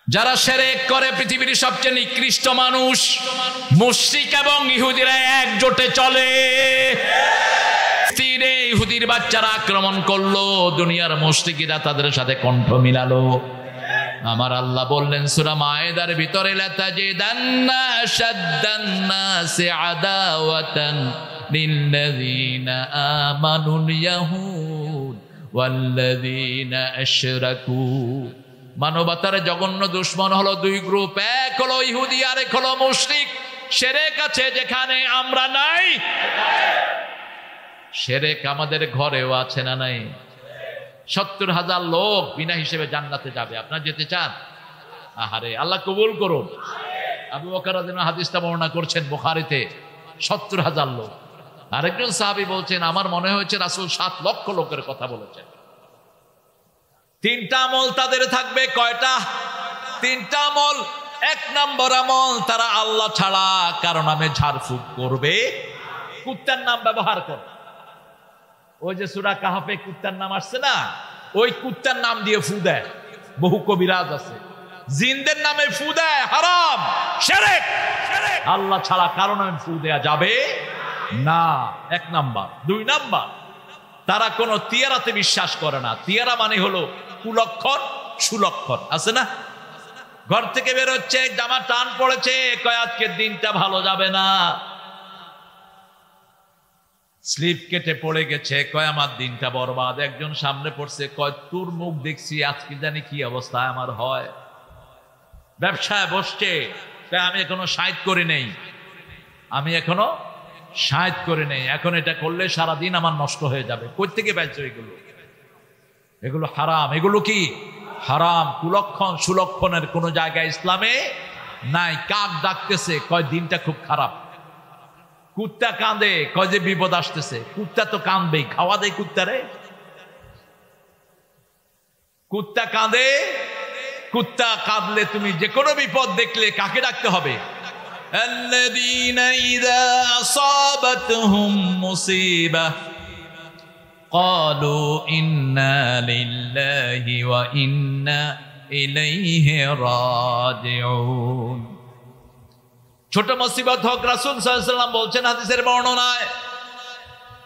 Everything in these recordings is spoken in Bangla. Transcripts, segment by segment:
যারা শিরক করে পৃথিবীর সবচেয়ে নিকৃষ্ট মানুষ মুশরিক এবং ইহুদিরা একজোটে চলে। তীরে ইহুদির বাচ্চারা আক্রমণ করলো, দুনিয়ার মুশরিকরা তাদের সাথে কণ্ঠ মিলালো। আমার আল্লাহ বললেন সূরা মায়েদার ভিতরে, লাতাজিদান্না আশাদ্দান্নাসি আদাওয়াতান লিল্লাযীনা আমানুল ইয়াহুদ ওয়াল্লাযীনা আশরাকু। মানবতার জঘন্য দুশমন হলো দুই গ্রুপ, এক হলো ইহুদি আর এক হলো মুশরিক। শিরক আছে যেখানে আমরা নাই, শিরক আমাদের ঘরেও আছে না নাই? 70,000 লোক বিনা হিসেবে জান্নাতে যাবে, আপনারা যেতে চান? আহারে আল্লাহ কবুল করুন। আবু বকর রাদিয়াল্লাহু আনহু হাদিসটা বর্ণনা করছেন বুখারীতে, 70,000 লোক। আরেকজন সাহাবী বলছেন, আমার মনে হয়েছে রাসূল 7 লক্ষ লোকের কথা বলেছেন। 3টা আমল তাদের থাকবে। কয়টা? 3টা আমল। 1 নম্বর আমল, তারা আল্লাহ ছাড়া কারো নামে ঝাড়ফুঁক করবে, কুত্তার নাম ব্যবহার করবে। ওই যে সূরা কাহফে কুত্তার নাম আসছে না, ওই কুত্তার নাম দিয়ে ফু দেয়। বহু কবিরাজ আছে জিনদের নামে ফু দেয়, হারাম, শিরক। আল্লাহ ছাড়া কারো নামে ফু দেয়া যাবে না, 1 নাম্বার। 2 নাম্বার, তারা কোনো তিয়ারাতে বিশ্বাস করে না। তিয়ারা মানে হলো কুলক্ষণ সুলক্ষণ, আছে না? ঘর থেকে বের হচ্ছে, জামা টান পড়েছে, কয় আজকের দিনটা ভালো যাবে না। স্লিপ কেটে পড়ে গেছে, কয় আমার দিনটা বরবাদ। একজন সামনে পড়ছে, কয় তোর মুখ দেখছি আজকে জানি কি অবস্থা আমার হয়। ব্যবসায় বসছে, আমি এখনো 60 করি নেই, আমি এখনো 60 করে নেই, এখন এটা করলে সারাদিন আমার নষ্ট হয়ে যাবে। কই থেকে পাইছো এগুলো? এগুলো হারাম। এগুলো কি হারাম। কুলক্ষণ সুলক্ষণের কোন জায়গায় ইসলামে নাই। কাক ডাকতেছে, কয় দিনটা খুব খারাপ। কুত্তা কাঁদে, কয় যে বিপদ আসতেছে। কুত্তা তো কাঁদবেই, খাওয়া দেয় কুত্তারে। কুত্তা কাঁদে, কুত্তা কাঁদলে তুমি যে কোনো বিপদ দেখলে কাকে ডাকতে হবে? الذين إذا أصابتهم مصيبة قالوا إنا لله وإنا إليه راجعون। ছোট মুসিবত হোক, রাসূল সাল্লাল্লাহু আলাইহি ওয়াসাল্লাম বলছেন হাদিসের বর্ণনায়,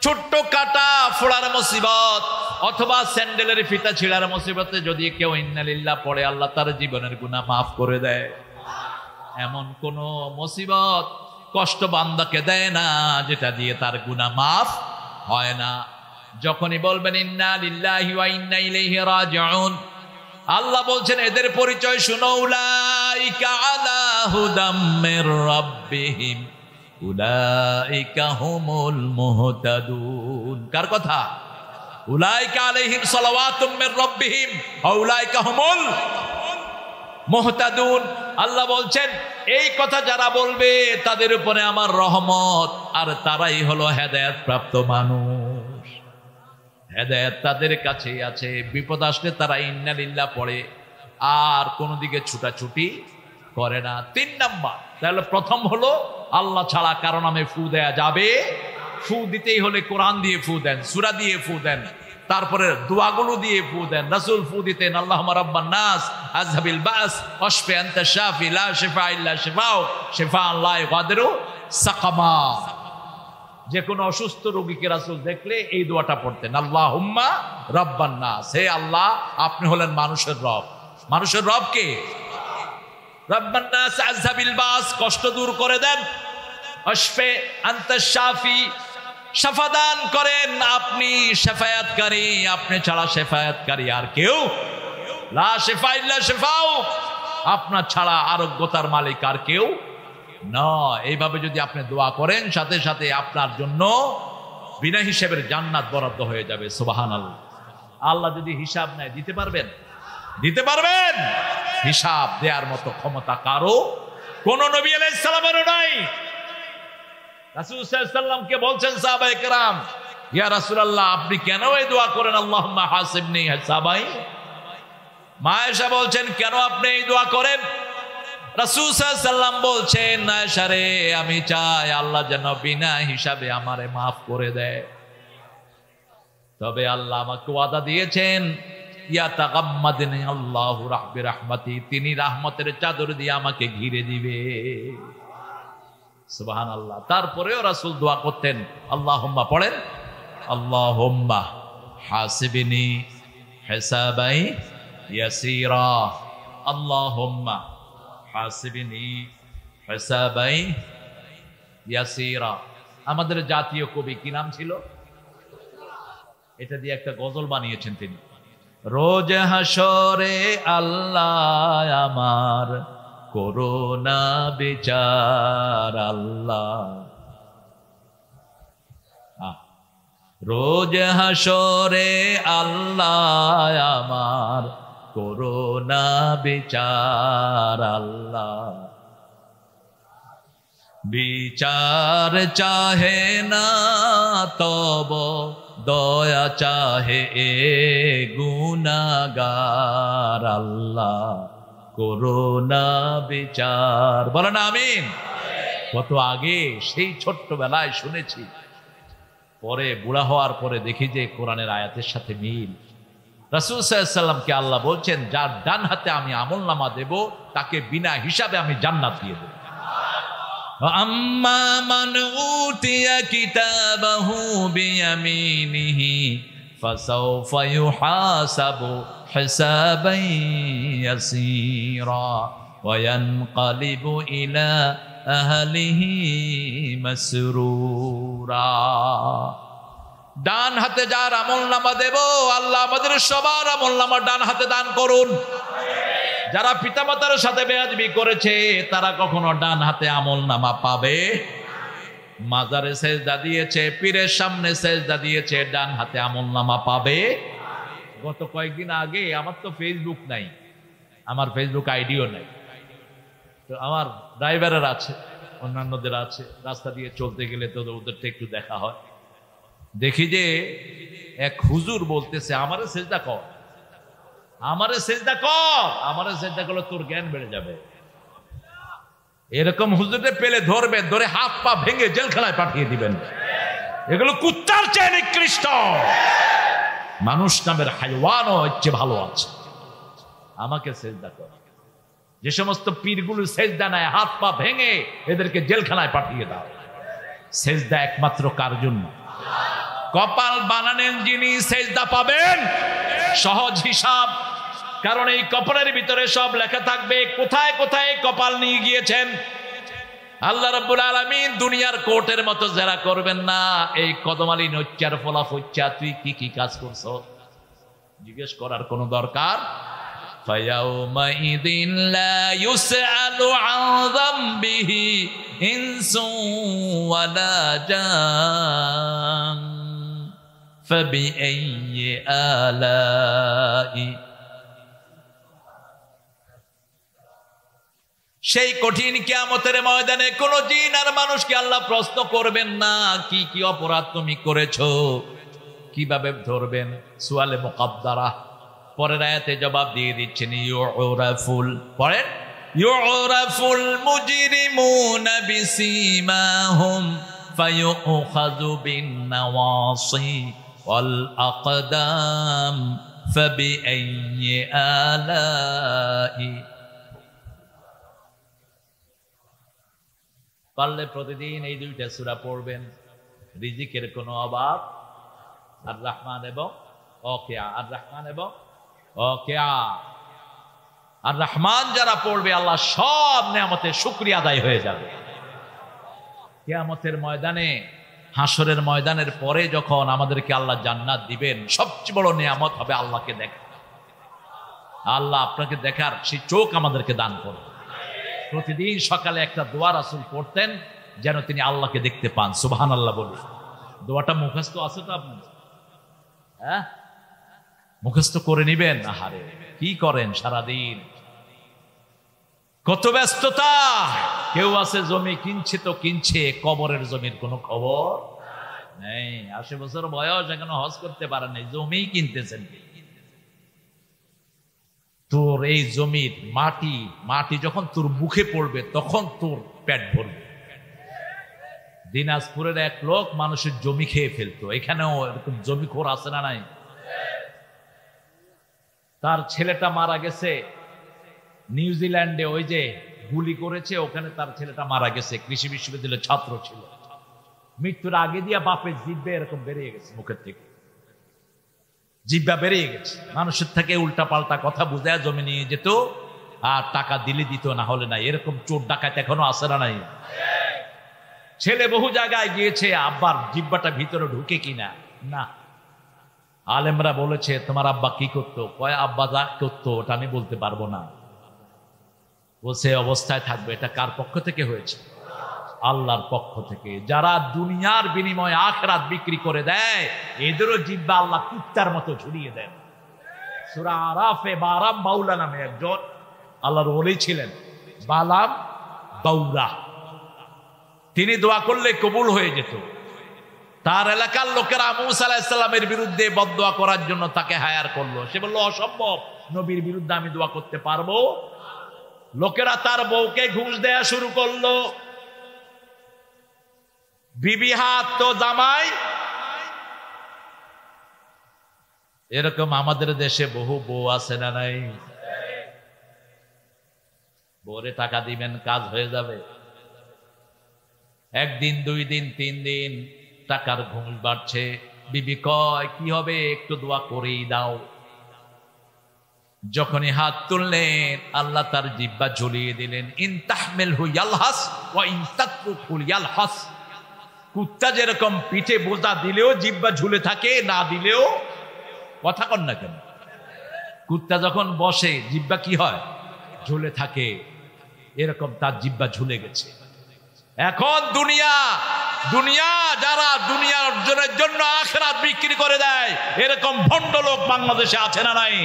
ছোট্ট কাটা ফোড়ার মুসিবত অথবা স্যান্ডেলের ফিতা ছিঁড়ার মুসিবতে যদি কেউ ইন্না লিল্লাহ পড়ে, আল্লাহ তার জীবনের গুনাহ মাফ করে দেয়। এমন কোন মুসিবত কষ্ট বান্দাকে দেয় না যেটা দিয়ে তার গুনাহ মাফ হয় না। যখনই বলবেন ইন্না লিল্লাহি ওয়া ইন্না ইলাইহি রাজিউন, আল্লাহ বলছেন এদের পরিচয় শুনো, উলাইকা আলা হুদাম মির রাব্বিহিম উলাইকা হুমুল মুহতাদুন। কার কথা? উলাইকা আলাইহিম সালাওয়াতুম মির রাব্বিহিম ওয়া উলাইকা হুমুল মুহতাদুন। আল্লাহ বলছেন এই কথা যারা বলবে তাদের উপরে আমার রহমত, আর তারাই হলো হেদায়েত প্রাপ্ত মানুষ। হেদায়েত তাদের কাছেই আছে। বিপদ আসলে তারা ইন্না লিল্লাহ পড়ে, আর কোন দিকে ছুটাছুটি করে না। 3 নাম্বার, তাহলে প্রথম হলো আল্লাহ ছাড়া কারো নামে ফু দেয়া যাবে। ফু দিতেই হলে কোরআন দিয়ে ফু দেন, সূরা দিয়ে ফু দেন, তারপরে দোয়াগুলো দিয়ে ফু দেন। রাসূল ফু দিতেন, আল্লাহুম্মা রাব্বান নাস আযহাবিল বাস ওয়াশফি আনতা শাফি লা শিফা ইল্লা শিফাউ শিফাআন লা ইগাদিরু সাকামা। যে কোনো অসুস্থ রোগীকে রাসূল দেখলে এই দোয়াটা পড়তেন, আল্লাহুম্মা রাব্বান নাস, হে আল্লাহ আপনি হলেন মানুষের রব। মানুষের রব কে? রাব্বান নাস আযহাবিল বাস, কষ্ট দূর করে দেন। ওয়াশফি আনতা শাফি, শাফাদান করেন, আপনি শাফায়াতকারী, আপনি ছাড়া শাফায়াতকারী আর কেউ লা শিফা ইল্লা শিফাউ, আপনার ছাড়া আরোগ্যতার মালিক আর কেউ নয়। এইভাবে যদি আপনি দোয়া করেন, সাথে সাথে আপনার জন্য বিনা হিসাবের জান্নাত বরাদ্দ হয়ে যাবে। সুবহানাল্লাহ। আল্লাহ যদি হিসাব নেয় দিতে পারবেন? দিতে পারবেন? হিসাব দেওয়ার মতো ক্ষমতা কারো কোন নবী আলাইহিস সালামেরও নাই। রাসূল সাল্লাল্লাহু আলাইহি ওয়াসাল্লামকে বলছেন সাহাবায়ে কেরাম, ইয়া রাসূলুল্লাহ আপনি কেন এই দোয়া করেন, আল্লাহুম্মা হাসিবনি হিসাবাই? মা আয়েশা বলছেন কেন আপনি এই দোয়া করেন? রাসূল সাল্লাল্লাহু আলাইহি ওয়াসাল্লাম বলছেন, আয়েশা রে আমি চাই আল্লাহ যেন বিনা হিসাবে আমারে maaf করে দেয়। তবে আল্লাহ আমাকে ওয়াদা দিয়েছেন ইয়াতাগাম্মাদিনি আল্লাহু বিরাহমাতি, তিনি রাহমতের চাদর দিয়ে আমাকে ঘিরে দিবে। সুবহানাল্লাহ। তারপরেও রাসূল দোয়া করতেন, আল্লাহুম্মা পড়েন, আল্লাহুম্মা হাসিবনি হিসাবাই ইয়াসীরা, আল্লাহুম্মা হাসিবনি হিসাবাই ইয়াসীরা। আমাদের জাতীয় কবি কি নাম ছিল? এটা দিয়ে একটা গজল বানিয়েছেন তিনি। রোজ হাসরে আল্লাহ আমার করোনা বিচার আল্লাহ, রোজ হাসরে আল্লাহ আমার করোনা বিচার আল্লাহ, বিচার চাহে না তব দয়া চাহে এ গুনাহগার আল্লাহ করোনা বিচার। বলেন আমিন। কত আগে সেই ছোট্টবেলায় শুনেছি, পরে বুড়া হওয়ার পরে দেখি যে কোরআনের আয়াতের সাথে মিল। রাসূল সাল্লাল্লাহু আলাইহি ওয়াসাল্লাম কে আল্লাহ বলছেন, যার ডান হাতে আমি আমলনামা দেব তাকে বিনা হিসাবে আমি জান্নাত দিয়ে দেব। আম্মা মান উতিয়া কিতাবাহু বিয়ামিনিহি ফাসাউফা ইউহাসাবু হিসাবান ইয়াসীরা ওয়া ইয়ানকালিবু ইলা আহলিহি মাসরুরা। ডান হাতে যার আমলনামা দেব, আল্লাহ আমাদের সবার আমলনামা ডান হাতে দান করুন। যারা পিতামাতার সাথে বেয়াদবি করেছে তারা কখনো ডান হাতে আমলনামা পাবে? মাজারে সেজদা দিয়েছে, পীরের সামনে সেজদা দিয়েছে, ডান হাতে আমলনামা পাবে? গত কয়েকদিন আগে, আমার তো ফেসবুক নাই, আমার ফেসবুক আইডিও নাই, তো আমার ড্রাইভারের আছে, অন্যান্যদের আছে, রাস্তা দিয়ে চলতে গেলে তো ওদেরটা একটু দেখা হয়। দেখি যে এক হুজুর বলতেছে, আমারে সেজদা কর, আমারে সেজদা কর, আমারে সেজদা করলে তোর জ্ঞান বেড়ে যাবে। এরকম হুজুরে পেলে ধরবেন, ধরে হাত পা ভেঙে জেলখানায় পাঠিয়ে দিবেন। এগুলো কুত্তার চেয়ে নিকৃষ্ট। মানুষ নামের হাইওয়ানও হচ্ছে ভালো আছে। আমাকে সেজদা কর। যে সমস্ত পীরগুলো সেজদা নেয়, হাত পা ভেঙে এদেরকে জেলখানায় পাঠিয়ে দাও। সেজদা একমাত্র কার জন্য? কপাল বানানেন যিনি, সেজদা পাবেন। সহজ হিসাব, কারণ এই কপালের ভিতরে সব লেখা থাকবে কোথায় কোথায় কপাল নিয়ে গিয়েছেন। আল্লাহ রাব্বুল আলামিন দুনিয়ার কোর্টের মতো যারা করবেন না, এই কদমালি নচ্চার ফলা ফচ্চা তুই কি কি কাজ করছো জিজ্ঞেস করার কোনো দরকার। ফায়াউমাইদিন লা ইউসআলু আন যামবিহি ইনসু ওয়ালা জান ফাবিআইয়ি আলাই। সেই কঠিন কিয়ামতের ময়দানে কোন জিন আর মানুষকে আল্লাহ প্রশ্ন করবেন না কি কি অপরাধ তুমি করেছো, কিভাবে ধরবেন। সুয়ালে মুকাদ্দারা। পরের আয়াতে জবাব দিয়ে দিচ্ছেন, ইউরাফুল, পড়েন, ইউরাফুল মুজরিমুনা বিসীমাহুম ফায়ুখাযু বিন নাওয়াসি ওয়াল আকদাম ফাবিআইয়ি আলাই। পারলে প্রতিদিন এই দুইটা সূরা পড়বেন, রিজিকের কোনো অভাব। আর রহমান এবং ওয়াকিয়া, আর রহমান এবং ওয়াকিয়া। আর রহমান যারা পড়বে আল্লাহ সব নিয়ামতের শুকরিয়া আদায় হয়ে যাবে। কিয়ামতের ময়দানে, হাসরের ময়দানের পরে যখন আমাদেরকে আল্লাহ জান্নাত দিবেন, সবচেয়ে বড় নিয়ামত হবে আল্লাহকে দেখা। আল্লাহ আপনাকে দেখার সেই চোখ আমাদেরকে দান করবে। প্রতিদিন সকালে একটা দোয়া রাসূল পড়তেন যেন তিনি আল্লাহকে দেখতে পান। সুবহানাল্লাহ বলুন। দোয়াটা মুখস্থ আছে তো আপনার? হ্যাঁ, মুখস্থ করে নিবেন। আহারে কি করেন সারাদিন, কত ব্যস্ততা। কেউ আছে জমি কিনছে তো কিনছে, কবরের জমির কোনো খবর নেই। 80 বছর বয়স, এখনো হজ করতে পারেন নাই, জমি কিনতেছেন। তোর এই জমির মাটি যখন তোর মুখে পড়বে তখন তোর পেট ভরবে। দিনাজপুরের এক লোক মানুষের জমি খেয়ে ফেলতো। এখানেও এরকম জমিখোর আছে না নাই? তার ছেলেটা মারা গেছে নিউজিল্যান্ডে, ওই যে গুলি করেছে ওখানে তার ছেলেটা মারা গেছে, কৃষি বিশ্ববিদ্যালয়ের ছাত্র ছিল। মৃত্যুর আগে দিয়া বাপের জিব্বা এরকম বেরিয়ে গেছে, মুখের থেকে জিব্বা বেরিয়ে গেছে। মানুষের থেকে উল্টা পাল্টা কথা বুঝায় জমি নিয়ে যেত, আর টাকা দিলে দিত, না হলে নাই। এরকম চোর ডাকাত এখনো আসে না নাই? ছেলে বহু জায়গায় গিয়েছে, আব্বার জিব্বাটা ভিতরে ঢুকে কিনা না। আলেমরা বলেছে তোমার আব্বা কি করতো? কয় আব্বা যা করতো ওটা আমি বলতে পারবো না, ও সে অবস্থায় থাকবে। এটা কার পক্ষ থেকে হয়েছে? আল্লাহর পক্ষ থেকে। যারা দুনিয়ার বিনিময়ে আখিরাত বিক্রি করে দেয়, এদেরও জিব্বা আল্লাহ কুত্তার মতো ঝুলিয়ে দেন। সূরা আরাফে বারাম বাউলা নামে একজন আল্লাহর ওলি ছিলেন, বালাম বাউরা। তিনি দোয়া করলে কবুল হয়ে যেত। তার এলাকার লোকেরা মুসা আলাইহিস সালামের বিরুদ্ধে বদদোয়া করার জন্য তাকে হায়ার করলো। সে বলল অসম্ভব, নবীর বিরুদ্ধে আমি দোয়া করতে পারবো? লোকেরা তার বউকে ঘুষ দেয়া শুরু করলো। বিবি হাত তো জামাই। এরকম আমাদের দেশে বহু বউ আছে না নাই? বউরে টাকা দিবেন, কাজ হয়ে যাবে। একদিন, 2 দিন, 3 দিন টাকার ঘুষ বাড়ছে। বিবি কয় কি হবে, একটু দোয়া করেই দাও। যখনই হাত তুললেন আল্লাহ তার জিহ্বা ঝুলিয়ে দিলেন। ইন তাহমিলহু ইয়ালহাস ওয়া ইন তাতরুকহু ইয়ালহাস। কুত্তা যেরকম পিঠে বোঝা দিলেও জিহ্বা ঝুলে থাকে, না দিলেও। কথা কন না কেন? কুত্তা যখন বসে জিহ্বা কি হয়? ঝুলে থাকে। এরকম তার জিহ্বা ঝুলে গেছে। এখন দুনিয়া যারা দুনিয়া অর্জনের জন্য আখিরাত বিক্রি করে দেয়, এরকম ভণ্ড লোক বাংলাদেশে আছে না নাই?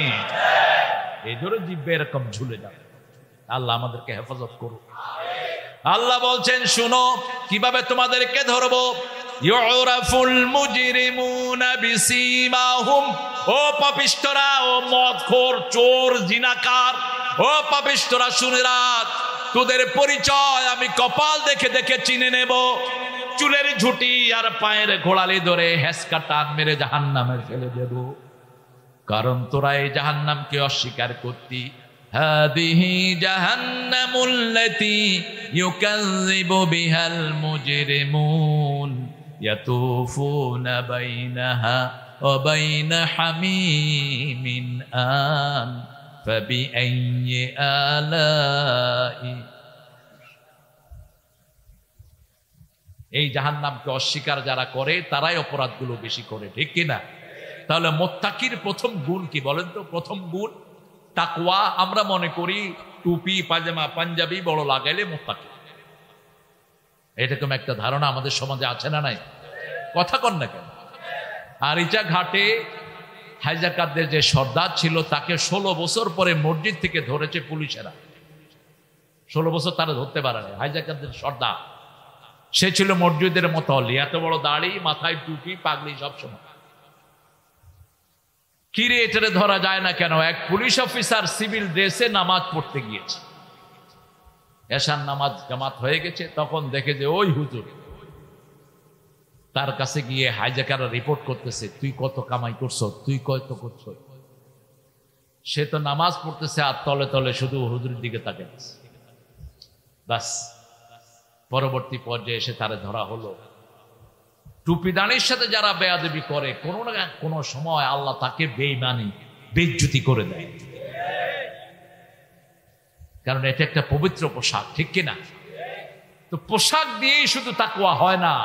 এদেরও জিহ্বা এরকম ঝুলে যায়। আল্লাহ আমাদেরকে হেফাজত করুন। আল্লাহ বলছেন শুনো কিভাবে তোমাদেরকে ধরবো। ইউরাফুল মুজরিমুনা বিসীমাহুম। ও পাপিষ্ঠরা, ও মদখোর, চোর, জিনাকার, ও পাপিষ্ঠরা শুনে রাখ, তোদের পরিচয় আমি কপাল দেখে দেখে চিনে নেব। চুলের ঝুটি আর পায়ের ঘোড়ালি ধরে হেসকা টান মেরে জাহান্নামে ফেলে দেব। কারণ তোরা এই জাহান্নামকে অস্বীকার করতি। হাদিহি জাহান্নামুল্লাতী ইউকাযযিবু বিহাল মুজরিমুন ইয়াতুফুনা বাইনাহা ওয়া বাইনা হামীমিন আন ফাবিআইয়ি আলাই। এই জাহান্নামকে অস্বীকার যারা করে তারাই অপরাধগুলো বেশি করে, ঠিক কিনা? তাহলে মুত্তাকির প্রথম গুণ কি বলেন তো? প্রথম গুণ তাকওয়া। আমরা মনে করি টুপি, পাজামা, পাঞ্জাবি বড় লাগাইলে মুত্তাকি। এরকম একটা ধারণা আমাদের সমাজে আছে না নাই? কথা কন না কেন? আরিচা ঘাটে হাইজাকারদের যে সর্দার ছিল তাকে 16 বছর পরে মসজিদ থেকে ধরেছে পুলিশেরা। 16 বছর তারা ধরতে পারে না। হাইজাকারদের সর্দার, সে ছিল মসজিদের মুতাওয়াল্লি, এত বড় দাড়ি, মাথায় টুপি, পাগড়ি সবসময়। কিরে এটারে ধরা যায় না কেন? এক পুলিশ অফিসার সিভিল ড্রেসে নামাজ পড়তে গিয়েছে। এশার নামাজ জামাত হয়ে গেছে, তখন দেখে যে ওই হুজুর। তার কাছে গিয়ে হাইজাকাররা রিপোর্ট করতেছে, তুই কত কামাই করছো, তুই কত করছো। সে তো নামাজ পড়তেছে আর তলে তলে শুধু হুজুরের দিকে তাকাচ্ছে। বাস, পরবর্তী পর্যায়ে এসে তারে ধরা হলো। টুপি দাঁড়ির সাথে যারা বেয়াদবি করে, কোনো না কোনো সময় আল্লাহ তাকে বেঈমানি, বেইজ্জতি করে দেয়। কারণ এটা একটা পবিত্র পোশাক, ঠিক কিনা? তো পোশাক দিয়েই শুধু তাকওয়া হয় না।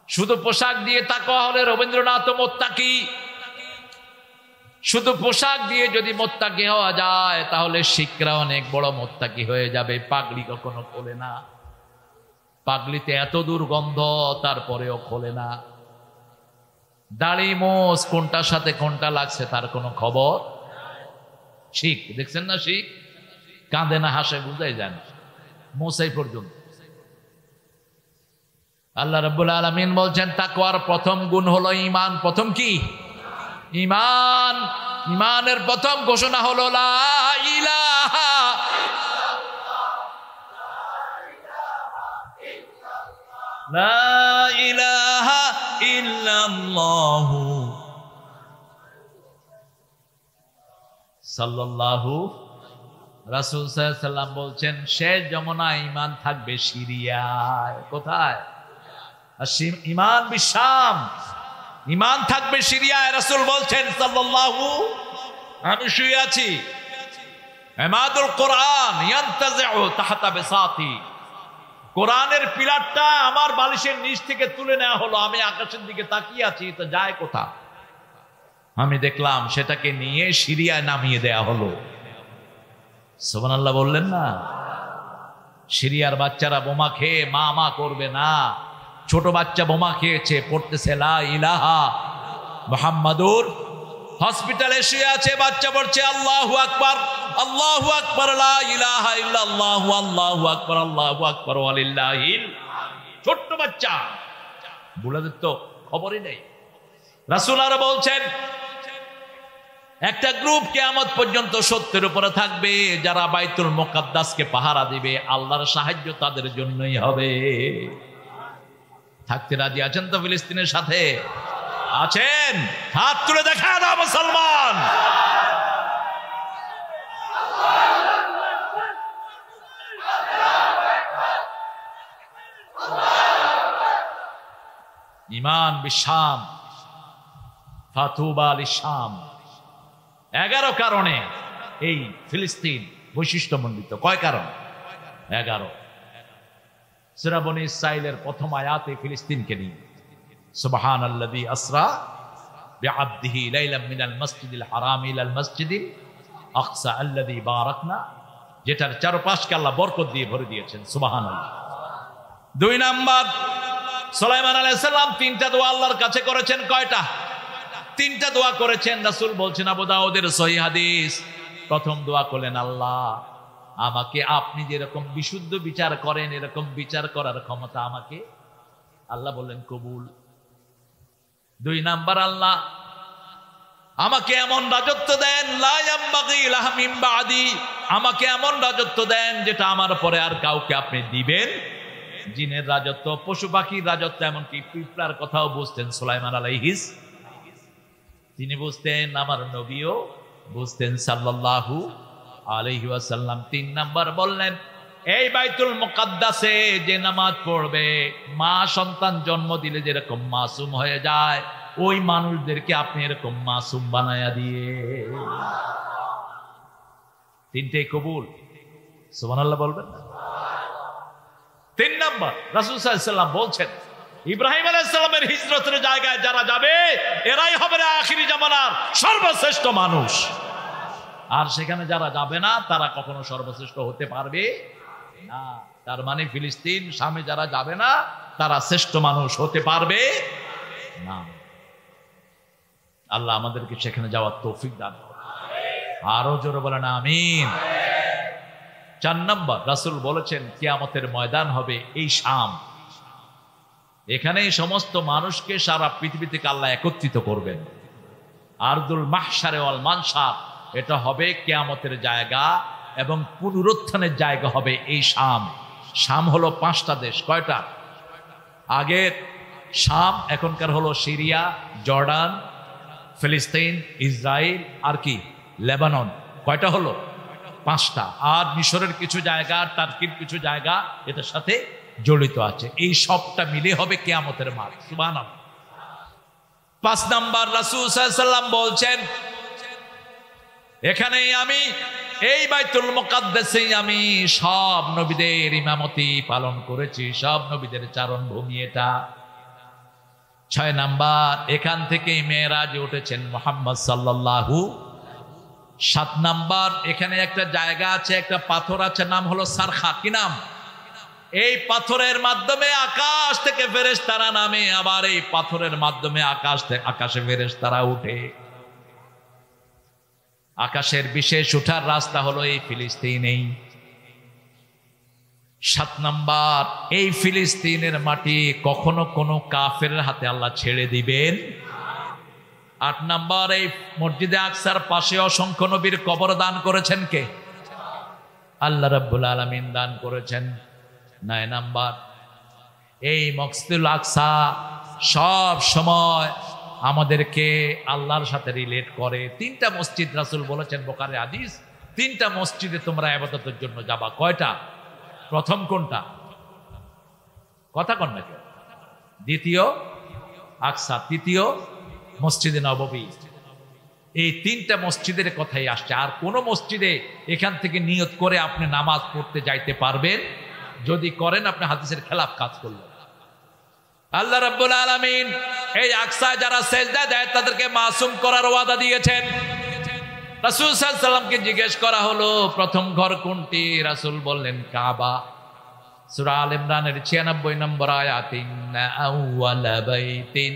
শুধু পোশাক দিয়ে তাকওয়া হলে রবীন্দ্রনাথ মুত্তাকি। শুধু পোশাক দিয়ে যদি মুত্তাকি হওয়া যায় তাহলে শিখরা অনেক বড় মুত্তাকি হয়ে যাবে। পাগড়ি কখনো খোলে না, পাগড়িতে এত দুর্গন্ধ, তারপরেও খোলে না। দাড়ি মোষ কোনটার সাথে কোনটা লাগছে তার কোনো খবর। শিখ দেখছেন না, শিখ কাঁদে না হাসে বুঝাই যায় না, মোসাই পর্যন্ত। আল্লাহ রাব্বুল আলামিন বলছেন তাকওয়ার প্রথম গুণ হলো ঈমান। প্রথম কি? ঈমান। ঈমানের প্রথম ঘোষণা হলো লা ইলাহা লা ইলাহা ইল্লাল্লাহু। সাল্লাল্লাহু, রাসূল সাল্লাল্লাহু আলাইহি ওয়াসাল্লাম বলছেন শেষ জমানায় ঈমান থাকবে সিরিয়ায়। কোথায়? ঈমান বিশাম, ঈমান থাকবে সিরিয়ায়। রাসূল বলছেন সাল্লাল্লাহু, আমি শুয়ে আছি, ইমাদুল কোরআন ইয়ান্তাজিউ তাহতা বিসাতি, কোরআনের পিলারটা আমার বালিশের নিচ থেকে তুলে নেওয়া হলো। আমি আকাশের দিকে তাকিয়ে আছি, তো যায় কোথা? আমি দেখলাম সেটাকে নিয়ে সিরিয়ায় নামিয়ে দেয়া হলো। সুবহানাল্লাহ বললেন না? সিরিয়ার বাচ্চারা বোমা খেয়ে মা মা করবে না। ছোট বাচ্চা বোমা খেয়েছে, পড়তেছে লা ইলাহা মুহাম্মাদুর। হসপিটালে শুয়ে আছে, বাচ্চা পড়ছে আল্লাহু আকবার, আল্লাহু আকবার, লা ইলাহা ইল্লাল্লাহ, আল্লাহু আকবার, আল্লাহু আকবার, ওয়ালিল্লাহিল। ছোট্ট বাচ্চা, বুড়াদের তো খবরই নেই। রাসূল আর বলছেন একটা গ্রুপ কিয়ামত পর্যন্ত সত্যের উপরে থাকবে, যারা বাইতুল মুকাদ্দাসকে পাহারা দিবে। আল্লাহর সাহায্য তাদের জন্যই হবে। থাকতে রাজি আছেন তো ফিলিস্তিনের সাথে? আছেন? হাত তুলে দেখা দাও মুসলমান। ঈমান বিশাম, ফাতুবা লিশাম। 11 কারণে এই ফিলিস্তিন বৈশিষ্ট্যমণ্ডিত। কয় কারণ? 11। সূরা বনী ইসরাঈলের প্রথম আয়াতে ফিলিস্তিনকে নিয়ে, সুবহানাল্লাযী আসরা বিআবদিহি লাইলাম মিনাল মাসজিদিল হারাম ইলাল মাসজিদিল আকসা আল্লাযী বারাকনা, যেটার চারপাশকে আল্লাহ বরকত দিয়ে ভরে দিয়েছেন। সুবহানাল্লাহ। 2 নাম্বার, সুলাইমান আলাইহিস সালাম 3টা দোয়া আল্লাহর কাছে করেছেন। কয়টা? 3টা দোয়া করেছেন। রাসূল বলছেন, আবু দাউদের সহিহ হাদিস, প্রথম দোয়া করলেন, আল্লাহ আমাকে আপনি যেরকম বিশুদ্ধ বিচার করেন এরকম বিচার করার ক্ষমতা আমাকে। আল্লাহ বললেন কবুল। 2 নাম্বার, আল্লাহ আমাকে এমন রাজত্ব দেন, লা ইয়ামবাগি লাহু মিন বাদি, আমাকে এমন রাজত্ব দেন যেটা আমার পরে আর কাউকে আপনি দিবেন। জিনের রাজত্ব, পশু পাখির রাজত্ব, এমনকি পিঁপড়ার কথাও বুঝতেন সুলাইমান আলাইহিস। তিনি বুঝতেন, আমার নবীও বুঝতেন সাল্লাল্লাহু আলাইহি ওয়াসাল্লাম। 3 নাম্বার বললেন, এই বাইতুল মুকাদ্দাসে যে নামাজ পড়বে, মা সন্তান জন্ম দিলে যেরকম মাসুম হয়ে যায়, ওই মানুষদেরকে আপনি এরকম মাসুম বানায়া দিয়ে। 3টেই কবুল। সুবহানাল্লাহ বলবেন। 3 নাম্বার, রাসূল সাল্লাল্লাহু আলাইহি ওয়াসাল্লাম বলছেন, ইব্রাহিম আলাইহিস সালামের হিজরতের জায়গায় যারা যাবে এরাই হবে আখিরি জামানার সর্বশ্রেষ্ঠ মানুষ। আর সেখানে যারা যাবে না তারা কখনো সর্বশ্রেষ্ঠ হতে পারবে না। তার মানে ফিলিস্তিন, শামে যারা যাবে না তারা শ্রেষ্ঠ মানুষ হতে পারবে না। আল্লাহ আমাদেরকে সেখানে যাওয়ার তৌফিক দান করুন। আরো জোরে বলেন আমিন। 4 নম্বর, রাসূল বলেছেন কিয়ামতের ময়দান হবে এই শাম। এখানেই সমস্ত মানুষকে সারা পৃথিবী থেকে আল্লাহ একত্রিত করবেন। আরদুল মাহশারে ওয়াল মানশার, এটা হবে কিয়ামতের জায়গা এবং পুনরুত্থানের জায়গা হবে এই শাম। শাম হলো 5টা দেশ। কয়টা? আগের শাম, এখনকার হলো সিরিয়া, জর্ডান, ফিলিস্তিন, ইসরায়েল আর কি লেবানন। কয়টা হলো? 5টা। আর মিশরের কিছু জায়গা, টার্কির কিছু জায়গা এটার সাথে জড়িত আছে। এই সবটা মিলে হবে কিয়ামতের মাঠ। সুবহানাল্লাহ। 5 নাম্বার, রাসূল সাল্লাল্লাহু আলাইহি ওয়াসাল্লাম বলছেন, এখানেই আমি, এই বাইতুল মুকাদ্দাসেই আমি সব নবীদের ইমামতি পালন করেছি, সব নবীদের চারণ ভূমি এটা। 6 নাম্বার, এখান থেকেই মেরাজে উঠেছেন মুহাম্মদ সাল্লাল্লাহু। 7 নাম্বার, এখানে একটা জায়গা আছে, একটা পাথর আছে, নাম হলো সারখা। কি নাম? এই পাথরের মাধ্যমে আকাশ থেকে ফেরেশতারা নামে, আবার এই পাথরের মাধ্যমে আকাশে ফেরেশতারা উঠে। আকাশের বিশেষ উঠার রাস্তা হলো এই ফিলিস্তিনেই। 7 নাম্বার, এই ফিলিস্তিনের মাটি কখনো কোনো কাফেরের হাতে আল্লাহ ছেড়ে দিবেন। 8 নাম্বার, এই মসজিদে আকসার পাশে অসংখ্য নবীর কবর দান করেছেন কে? আল্লাহ রাব্বুল আলামিন দান করেছেন। 9 নাম্বার, এই মসজিদুল আকসা সব সময় আমাদেরকে আল্লাহর সাথে রিলেট করে। 3টা মসজিদ রাসূল বলেছেন, বুখারী হাদিস, 3টা মসজিদে তোমরা ইবাদতের জন্য যাবা। কয়টা? প্রথম কোনটা? কথা কন না কেউ? দ্বিতীয় আকসা, তৃতীয় মসজিদে নববী। এই 3টা মসজিদের কথাই আসছে। আর কোন মসজিদে এখান থেকে নিয়ত করে আপনি নামাজ পড়তে যাইতে পারবেন? যদি করেন আপনি হাদিসের খেলাফ কাজ করলেন। আল্লাহ রাব্বুল আলামিন এই আকসায় যারা সেজদা দেয় তাদেরকে মাসুম করার ওয়াদা দিয়েছেন। রাসূল সাল্লাল্লাহু আলাইহি ওয়াসাল্লামকে জিজ্ঞেস করা হলো প্রথম ঘর কোনটি? রাসূল বললেন কাবা। সূরা আল ইমরানের 96 নম্বর আয়াত, ইন্না আউওয়ালা বাইতিন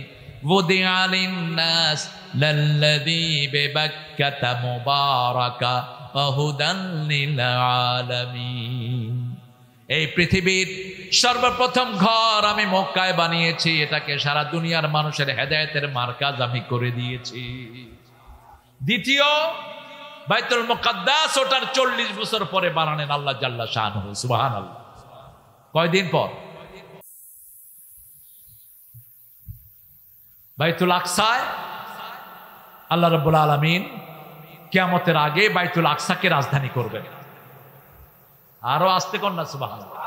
wudi'a lin-nas lalladhi bibakkata mubaraka wa hudan lil-alamin। এই পৃথিবীর সর্বপ্রথম ঘর আমি মক্কায় বানিয়েছি, এটাকে সারা দুনিয়ার মানুষের হেদায়েতের মার্কাজ আমি করে দিয়েছি। দ্বিতীয় বাইতুল মুকাদ্দাস, ওটার 40 বছর পরে বানালেন আল্লাহ জাল্লা শানুহু, সুবহানাল্লাহ। কয়দিন পর? বাইতুল আকসায় আল্লাহ রাব্বুল আলামিন কিয়ামতের আগে বাইতুল আকসাকে রাজধানী করবেন। আরো আসতে কর না সুবহানাল্লাহ।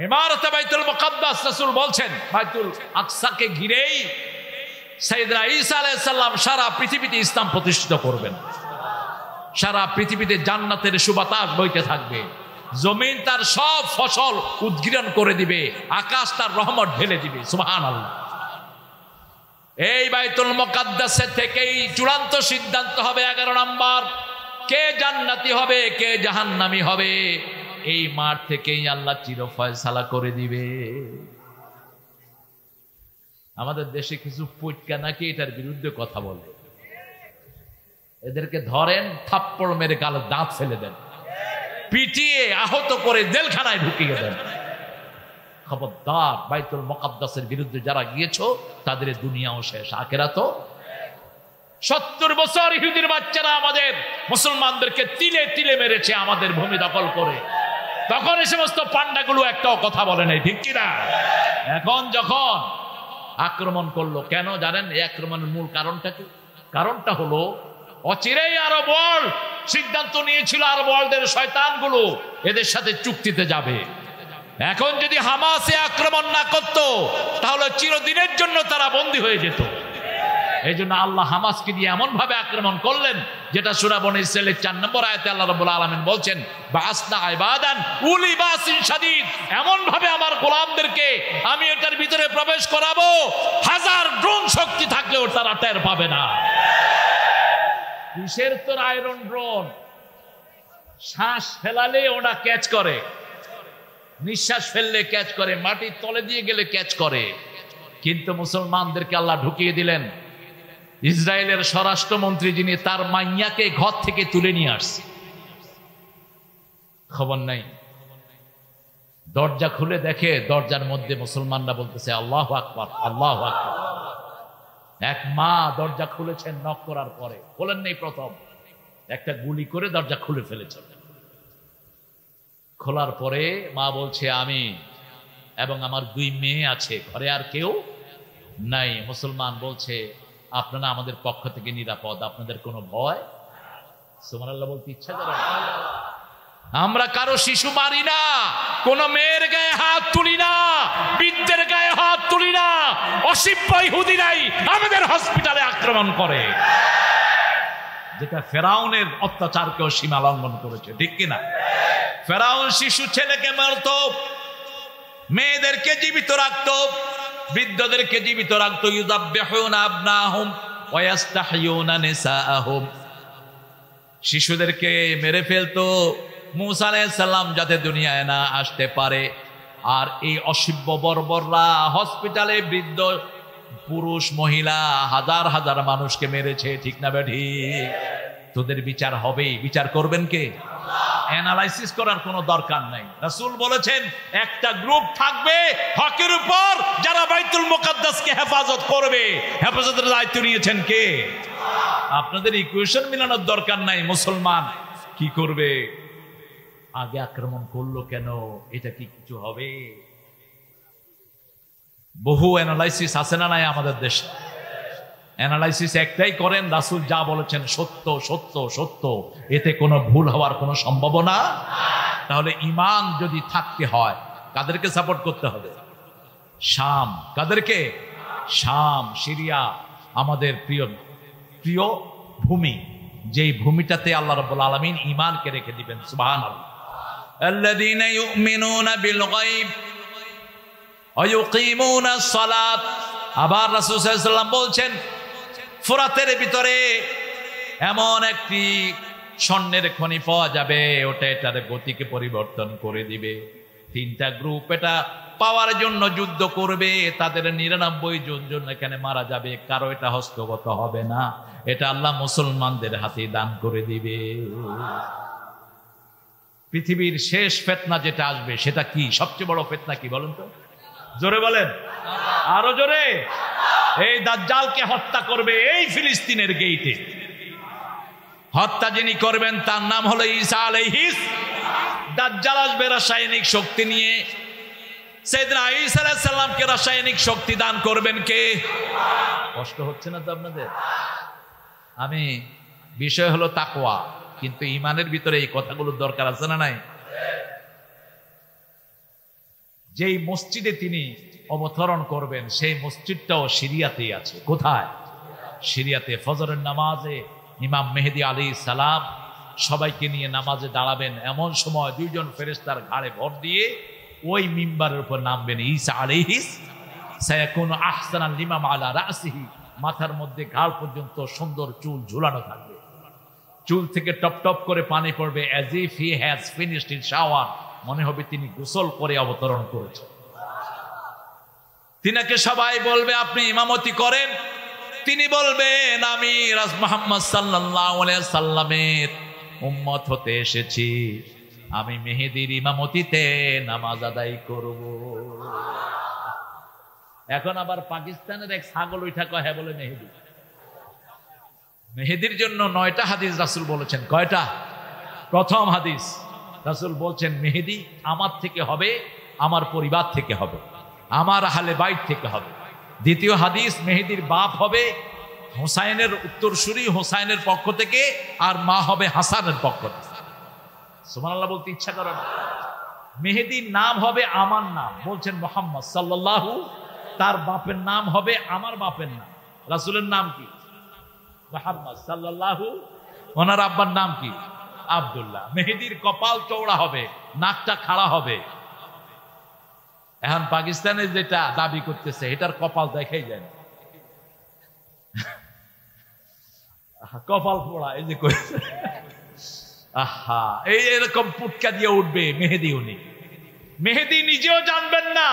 ইমারতে বাইতুল মুকাদ্দাস রাসূল বলছেন বাইতুল আকসাকে ঘিরেই সাইয়েদনা ঈসা আলাইহিস সালাম সারা পৃথিবীতে ইসলাম প্রতিষ্ঠিত করবেন। সারা পৃথিবীতে জান্নাতের সুবাতাস বইতে থাকবে, জমিন তার সব ফসল উদ্গীরণ করে দিবে, আকাশ তার রহমত ঢেলে দিবে, সুবহানাল্লাহ। এই বাইতুল মুকাদ্দাসের থেকেই চূড়ান্ত সিদ্ধান্ত হবে 11 নম্বর, কে জান্নাতি হবে কে জাহান্নামী হবে। এই মাঠ থেকেই আল্লাহ চির ফয়সালা করে দিবে। আমাদের দেশে কিছু পুটকা নাকি এটার বিরুদ্ধে কথা বলে, এদেরকে ধরেন, থাপ্পড় মেরে গালে দাঁত ফেলে দেন, পিটিয়ে আহত করে জেলখানায় ঢুকিয়ে দেন। খবরদার, বাইতুল মুকাদ্দাসের বিরুদ্ধে যারা গিয়েছো তাদের দুনিয়াও শেষ, আখিরাতও। 70 বছর ইহুদির বাচ্চারা আমাদের মুসলমানদেরকে তিলে তিলে মেরেছে আমাদের ভূমি দখল করে। তখন এই সমস্ত পান্ডাগুলো একটাও কথা বলে নাই, ঠিক কিনা? এখন যখন আক্রমণ করলো, কেন জানেন এই আক্রমণের মূল কারণটা কি? কারণটা হলো অচিরেই আরব ওয়ার্ল্ড সিদ্ধান্ত নিয়েছিল, আরব ওয়ার্ল্ডের শয়তানগুলো এদের সাথে চুক্তিতে যাবে। এখন যদি হামাসে আক্রমণ না করত তাহলে চিরদিনের জন্য তারা বন্দী হয়ে যেত। এই জন্য আল্লাহ হামাসকে দিয়ে এমন ভাবে আক্রমণ করলেন, যেটা সূরা বনী ইসরাঈলের 4 নম্বর আয়াতে আল্লাহ রাব্বুল আলামিন বলছেন, বাসনা ইবাদান উলি বাসিন শাদীদ, এমন ভাবে আমার গোলামদেরকে আমি এটার ভিতরে প্রবেশ করাবো, হাজার ড্রোন শক্তি থাকলেও তারা টের পাবে না। কিসের তোর আয়রন ড্রোন? শ্বাস ফেলালে ওটা ক্যাচ করে, নিঃশ্বাস ফেললে ক্যাচ করে, মাটির তলে দিয়ে গেলে ক্যাচ করে। কিন্তু মুসলমানদেরকে আল্লাহ ঢুকিয়ে দিলেন। ইসরায়েলের স্বরাষ্ট্রমন্ত্রী যিনি, তার মাইয়াকে ঘর থেকে তুলে নিয়ে আসছে, খবর নাই। দরজা খুলে দেখে দরজার মধ্যে মুসলমানরা বলতেছে আল্লাহু আকবার, আল্লাহু আকবার। এক মা দরজা খুলেছেন, নক করার পরে খোলেন নেই, প্রথম একটা গুলি করে দরজা খুলে ফেলেছেন। খোলার পরে মা বলছে আমি এবং আমার 2 মেয়ে আছে, ঘরে আর কেউ নাই। মুসলমান বলছে আপনারা আমাদের পক্ষ থেকে নিরাপদ, আপনাদের কোনো ভয়? সুবহানাল্লাহ বলতে ইচ্ছা করে। আমরা কারো শিশু মারি না, কোন মেয়ের গায়ে হাত তুলি না, বৃদ্ধের গায়ে হাত তুলি না। অসভ্য ইহুদিরাই আমাদের হসপিটালে আক্রমণ করে, যেটা ফেরাউনের অত্যাচারকেও সীমা লঙ্ঘন করেছে, ঠিক কিনা? ফেরাউন শিশু ছেলেকে মারত, মেয়েদেরকে জীবিত রাখত, বৃদ্ধদেরকে জীবিত রাখত। ইউযাব্বিহুনা আবনাহুম ওয়া ইস্তাহয়ুনা নিসাআহুম, শিশুদেরকে মেরে ফেলতো মূসা আলাইহিস সালাম যাতে দুনিয়ায় না আসতে পারে। আর এই অসভ্য বর্বররা হসপিটালে বৃদ্ধ পুরুষ মহিলা হাজার হাজার মানুষকে মেরেছে, ঠিক না বেঠিক? তোদের বিচার হবেই। বিচার করবেন কে? অ্যানালাইসিস করার কোনো দরকার নাই। রাসূল বলেছেন একটা গ্রুপ থাকবে হকের উপর, যারা বাইতুল মুকাদ্দাসকে হেফাজত করবে। হেফাজতের দায়িত্ব নিয়েছেন কে? আপনাদের ইকুয়েশন মিলানোর দরকার নাই। মুসলমান কি করবে? আগে আক্রমণ করলো কেন? এটা কি কিছু হবে? বহু অ্যানালাইসিস আছে না নাই আমাদের দেশে? অ্যানালাইসিস একটাই করেন, রাসূল যা বলেছেন সত্য সত্য সত্য, এতে কোনো ভুল হওয়ার কোনো সম্ভাবনা। তাহলে ঈমান যদি থাকতে হয় কাদেরকে সাপোর্ট করতে হবে? শাম। কাদেরকে? শাম, সিরিয়া, আমাদের প্রিয় প্রিয় ভূমি, যেই ভূমিটাতে আল্লাহ রাব্বুল আলামিন ঈমানকে রেখে দিবেন। সুবহানাল্লাহ। আল্লাযীনা ইউমিনুনা বিল গায়ব ওয়া ইউকিমুনাস সালাত। আবার রাসূল সাল্লাল্লাহু আলাইহি ওয়াসাল্লাম বলছেন, ফোরাতের ভিতরে এমন একটি স্বর্ণের খনি পাওয়া যাবে, ওটা এটার গতিকে পরিবর্তন করে দিবে। তিনটা গ্রুপ এটা পাওয়ার জন্য যুদ্ধ করবে, তাদের 99 জন এখানে মারা যাবে, কারো এটা হস্তগত হবে না, এটা আল্লাহ মুসলমানদের হাতে দান করে দিবে। পৃথিবীর শেষ ফিতনা যেটা আসবে সেটা কি? সবচেয়ে বড় ফিতনা কি বলেন তো? জোরে বলেন, আরো জোরে। এই দাজ্জালকে হত্যা করবে এই ফিলিস্তিনের গেইটে। হত্যা যিনি করবেন তার নাম হলো ঈসা আলাইহিস। দাজ্জাল আসবে রাসায়নিক শক্তি নিয়ে। সাইয়েদনা ঈসা আলাইহিস সালামকে রাসায়নিক শক্তি দান করবেন কে? কষ্ট হচ্ছে না তো আপনাদের? আমি বিষয় হলো তাকওয়া, কিন্তু ঈমানের ভিতরে এই কথাগুলোর দরকার আছে না নাই? যেই মসজিদে তিনি অবতরণ করবেন সেই মসজিদটাও সিরিয়াতেই আছে। কোথায়? সিরিয়াতে। ফজরের নামাজে ইমাম মেহেদী আলাইহিস সালাম সবাইকে নিয়ে নামাজে দাঁড়াবেন, এমন সময় 2 জন ফেরেশতার ঘাড়ে ভর দিয়ে ওই মিম্বারের উপর নামবেন ঈসা আলাইহিস। সায়াকুনু আহসানাল লিমাম আলা রাসিহি, মাথার মধ্যে ঘাড় পর্যন্ত সুন্দর চুল ঝুলানো থাকবে, চুল থেকে টপ টপ করে পানি পড়বে, as if he has finished his shower, মনে হবে তিনি গোসল করে অবতরণ করেছেন। তিনাকে সবাই বলবে আপনি ইমামতি করেন, তিনি বলবেন আমি মুহাম্মদ সাল্লাল্লাহু আলাইহি সাল্লামের উম্মত হতে এসেছি, আমি মেহেদীর ইমামতিতে নামাজ আদায় করব। এখন আবার পাকিস্তানের এক ছাগল উঠা কয় হ্যাঁ বলে মেহেদী। মেহেদীর জন্য 9টা হাদিস রাসূল বলেছেন। কয়টা? প্রথম হাদিস রাসূল বলছেন মেহেদী আমার থেকে হবে, আমার পরিবার থেকে হবে, আমার আহলে বাইত থেকে হবে। দ্বিতীয় হাদিস মেহেদীর বাপ হবে হুসাইনের উত্তরসূরি, হুসাইনের পক্ষ থেকে, আর মা হবে হাসানের পক্ষ থেকে। সুবহানাল্লাহ বলতে ইচ্ছা করে না? মেহেদীর নাম হবে আমার নাম, বলছেন মুহাম্মদ সাল্লাল্লাহু, তার বাপের নাম হবে আমার বাপের নাম। রাসূলের নাম কি? মুহাম্মদ সাল্লাল্লাহু, ওনার আব্বার নাম কি? আব্দুল্লাহ। মেহেদীর কপাল চওড়া হবে, নাকটা খাড়া হবে। এখন পাকিস্তানে যেটা দাবি করতেছে এটার কপাল দেখাই যায় না, কপাল পোড়া এই যে করেছে। আহা, এই এরকম পুটকা দিয়ে উঠবে মেহেদী। উনি মেহেদী নিজেও জানবেন না,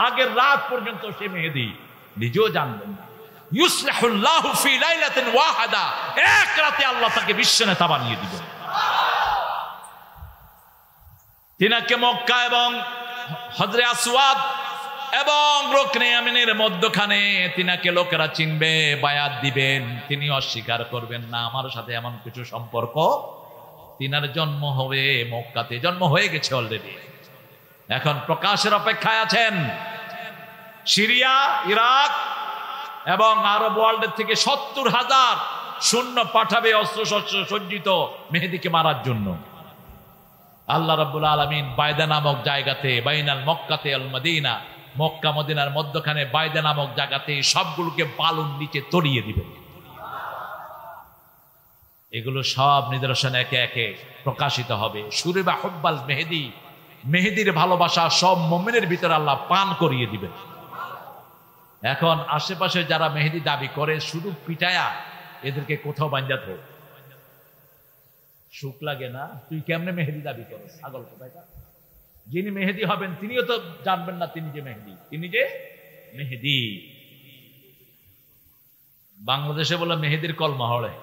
আগের রাত পর্যন্ত সে মেহেদী নিজেও জানবেন না। ইউসলিহুল্লাহু ফি লাইলাতিন ওয়াহিদা, এক রাতে আল্লাহ তাকে বিশ্ব নেতা বানিয়ে দিবেন। তিনাকে মক্কা এবং হজরে আসওয়াদ এবং রুকনে ইয়ামিনের মধ্যখানে তিনাকে লোকেরা চিনবে, বায়াত দিবেন, তিনি অস্বীকার করবেন না আমার সাথে এমন কিছু সম্পর্ক। তিনার জন্ম হবে মক্কাতে, জন্ম হয়ে গেছে অলরেডি, এখন প্রকাশের অপেক্ষায় আছেন। সিরিয়া, ইরাক এবং আরব ওয়ার্ল্ডের থেকে 70,000 সৈন্য পাঠাবে অস্ত্রশস্ত্র সজ্জিত মেহেদীকে মারার জন্য। আল্লাহ রাব্বুল আলামিন বাইদা নামক জায়গাতে, বাইনাল মক্কাতে আল মদিনা, মক্কা মদিনার মধ্যখানে বাইদা নামক জায়গাতে সবগুলোকে বালুর নিচে তলিয়ে দিবেন। এগুলো সব নিদর্শন একে একে প্রকাশিত হবে। সুরিবা হুব্বাল মেহেদী, মেহেদীর ভালোবাসা সব মুমিনের ভিতরে আল্লাহ পান করিয়ে দিবেন। এখন আশেপাশে যারা মেহেদী দাবি করে শুধু পিটায়া এদেরকে কোথাও বাঞ্জাত হোক, সুখ লাগে না? তুই কেমনে মেহেদী দাবি করো? ছাগল কোথায়? যিনি মেহেদী হবেন তিনিও তো জানবেন না তিনি যে মেহেদী, তিনি যে মেহেদী। বাংলাদেশে বলে মেহেদীর কলমা হড়ে,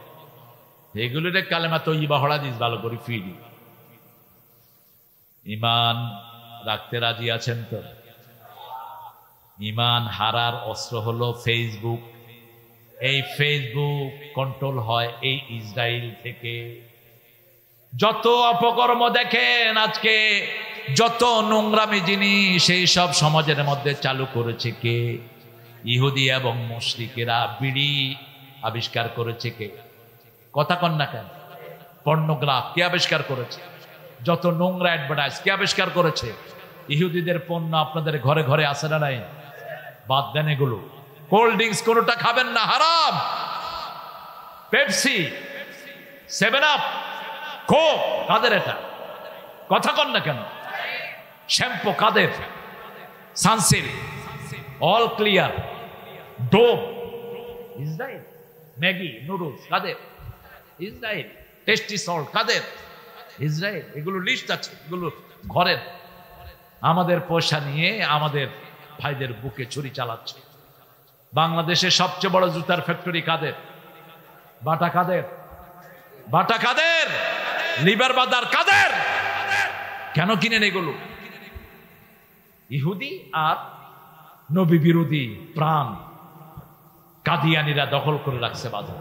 এগুলোরে কালেমা তৈয়্যিবা হড়া দিস ভালো করে ফিরি। ঈমান রাখতে রাজি আছেন তো? ঈমান হারার অস্ত্র হলো ফেসবুক। এই ফেসবুক কন্ট্রোল হয় এই ইসরায়েল থেকে। যত অপকর্ম দেখেন আজকে, যত নোংরামি জিনিস সেই সব সমাজের মধ্যে চালু করেছে কে? ইহুদি এবং মুশরিকেরা। বিড়ি আবিষ্কার করেছে কে? কথা কন না কেন? পর্নোগ্রাফ কে আবিষ্কার করেছে? যত নোংরা অ্যাডভার্টাইজ কে আবিষ্কার করেছে? ইহুদিদের পণ্য আপনাদের ঘরে ঘরে আছে না নাই? বাদ দেন এগুলো। কোল্ড ড্রিঙ্কস কোনোটা খাবেন না, হারাম। পেপসি, 7 আপ, কোক কাদের এটা? কথা কন না কেন? শ্যাম্পু কাদের? Sunsilk, all clear, Dove Israel. Maggi noodles কাদের? ইসরায়েল। টেস্টি সল্ট কাদের? ইসরায়েল। এগুলো লিস্ট আছে, এগুলো ঘরের। আমাদের পয়সা নিয়ে আমাদের ভাইদের বুকে ছুরি চালাচ্ছে। বাংলাদেশের সবচেয়ে বড় জুতার ফ্যাক্টরি কাদের? বাটা কাদের? বাটা কাদের? লিভার বাদার কাদের? কেন কিনেন এগুলো? ইহুদি আর নবী বিরোধী প্রাণ কাদিয়ানীরা দখল করে রাখছে বাজার।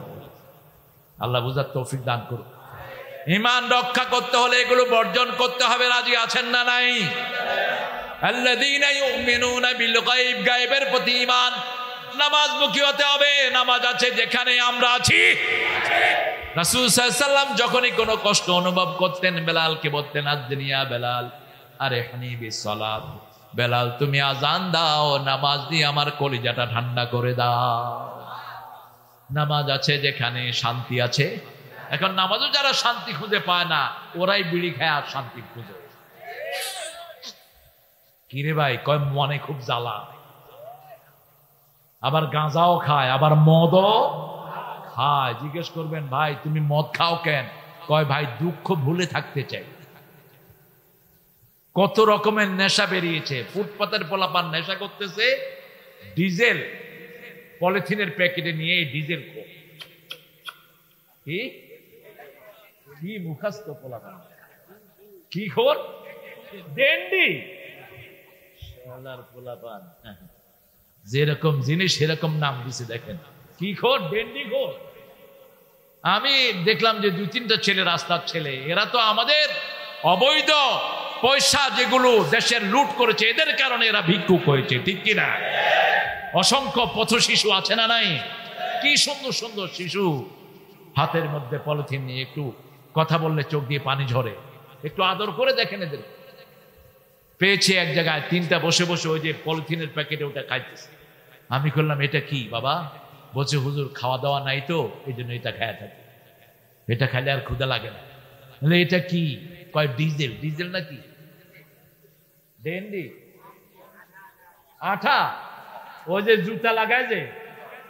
আল্লাহ বুঝার তৌফিক দান করুন। ঈমান রক্ষা করতে হলে এগুলো বর্জন করতে হবে। রাজি আছেন না নাই? আল্লাযীনা ইউমিনুনা বিল গায়ব, গায়বের প্রতি ঈমান। নামাজমুখী হতে হবে। নামাজ আছে যেখানে আমরা আছি। রাসূল সাল্লাল্লাহু আলাইহি ওয়াসাল্লাম যখনই কোনো কষ্ট অনুভব করতেন বেলালকে বলতেন, আযনিয়া বেলাল, আরহিনি বিসসালাত। বেলাল তুমি আজান দাও, নামাজ দিয়ে আমার কলিজাটা ঠান্ডা করে দাও। নামাজ আছে যেখানে শান্তি আছে। এখন নামাজও যারা শান্তি খুঁজে পায় না, ওরাই বিড়ি খায় আর শান্তি খুঁজে। কিরে ভাই? কয় মনে খুব জ্বালা। আবার গাঁজাও খায়, আবার মদও খায়। জিজ্ঞেস করবেন ভাই তুমি মদ খাও কেন? কয় ভাই দুঃখ ভুলে থাকতে চাই। কত রকমের নেশা বেরিয়েছে। ফুটপাতের পোলাপান নেশা করতেছে ডিজেল, পলিথিনের প্যাকেটে নিয়ে ডিজেল কি মুখাস্ত পোলাপান, কি খোর? ডেন্ডি পোলাপান, যেরকম জিনিস সেরকম নাম দিছে। দেখেন কি খোর, ডেন্ডি খোর। আমি দেখলাম যে 2-3টা ছেলে, রাস্তার ছেলে, এরা তো আমাদের অবৈধ পয়সা যেগুলো দেশের লুট করেছে, এদের কারণে এরা ভিক্ষুক হয়েছে, ঠিক কিনা? অসংখ্য পথ শিশু আছে না নাই? কি সুন্দর সুন্দর শিশু, হাতের মধ্যে পলিথিন নিয়ে, একটু কথা বললে চোখ দিয়ে পানি ঝরে। একটু আদর করে দেখেন এদের। পেয়েছে এক জায়গায় 3টা বসে বসে ওই যে পলিথিনের প্যাকেটে ওটা খাইতেছে। আমি করলাম এটা কি বাবা? বলছে হুজুর খাওয়া দাওয়া নাই তো এই জন্য এটা খায়া থাকে, এটা খাইলে আর ক্ষুধা লাগে না। এটা কি? কয় ডিজেল। ডিজেল নাকি? ডেন্ডি, আঠা, ওই যে জুতা লাগায় যে।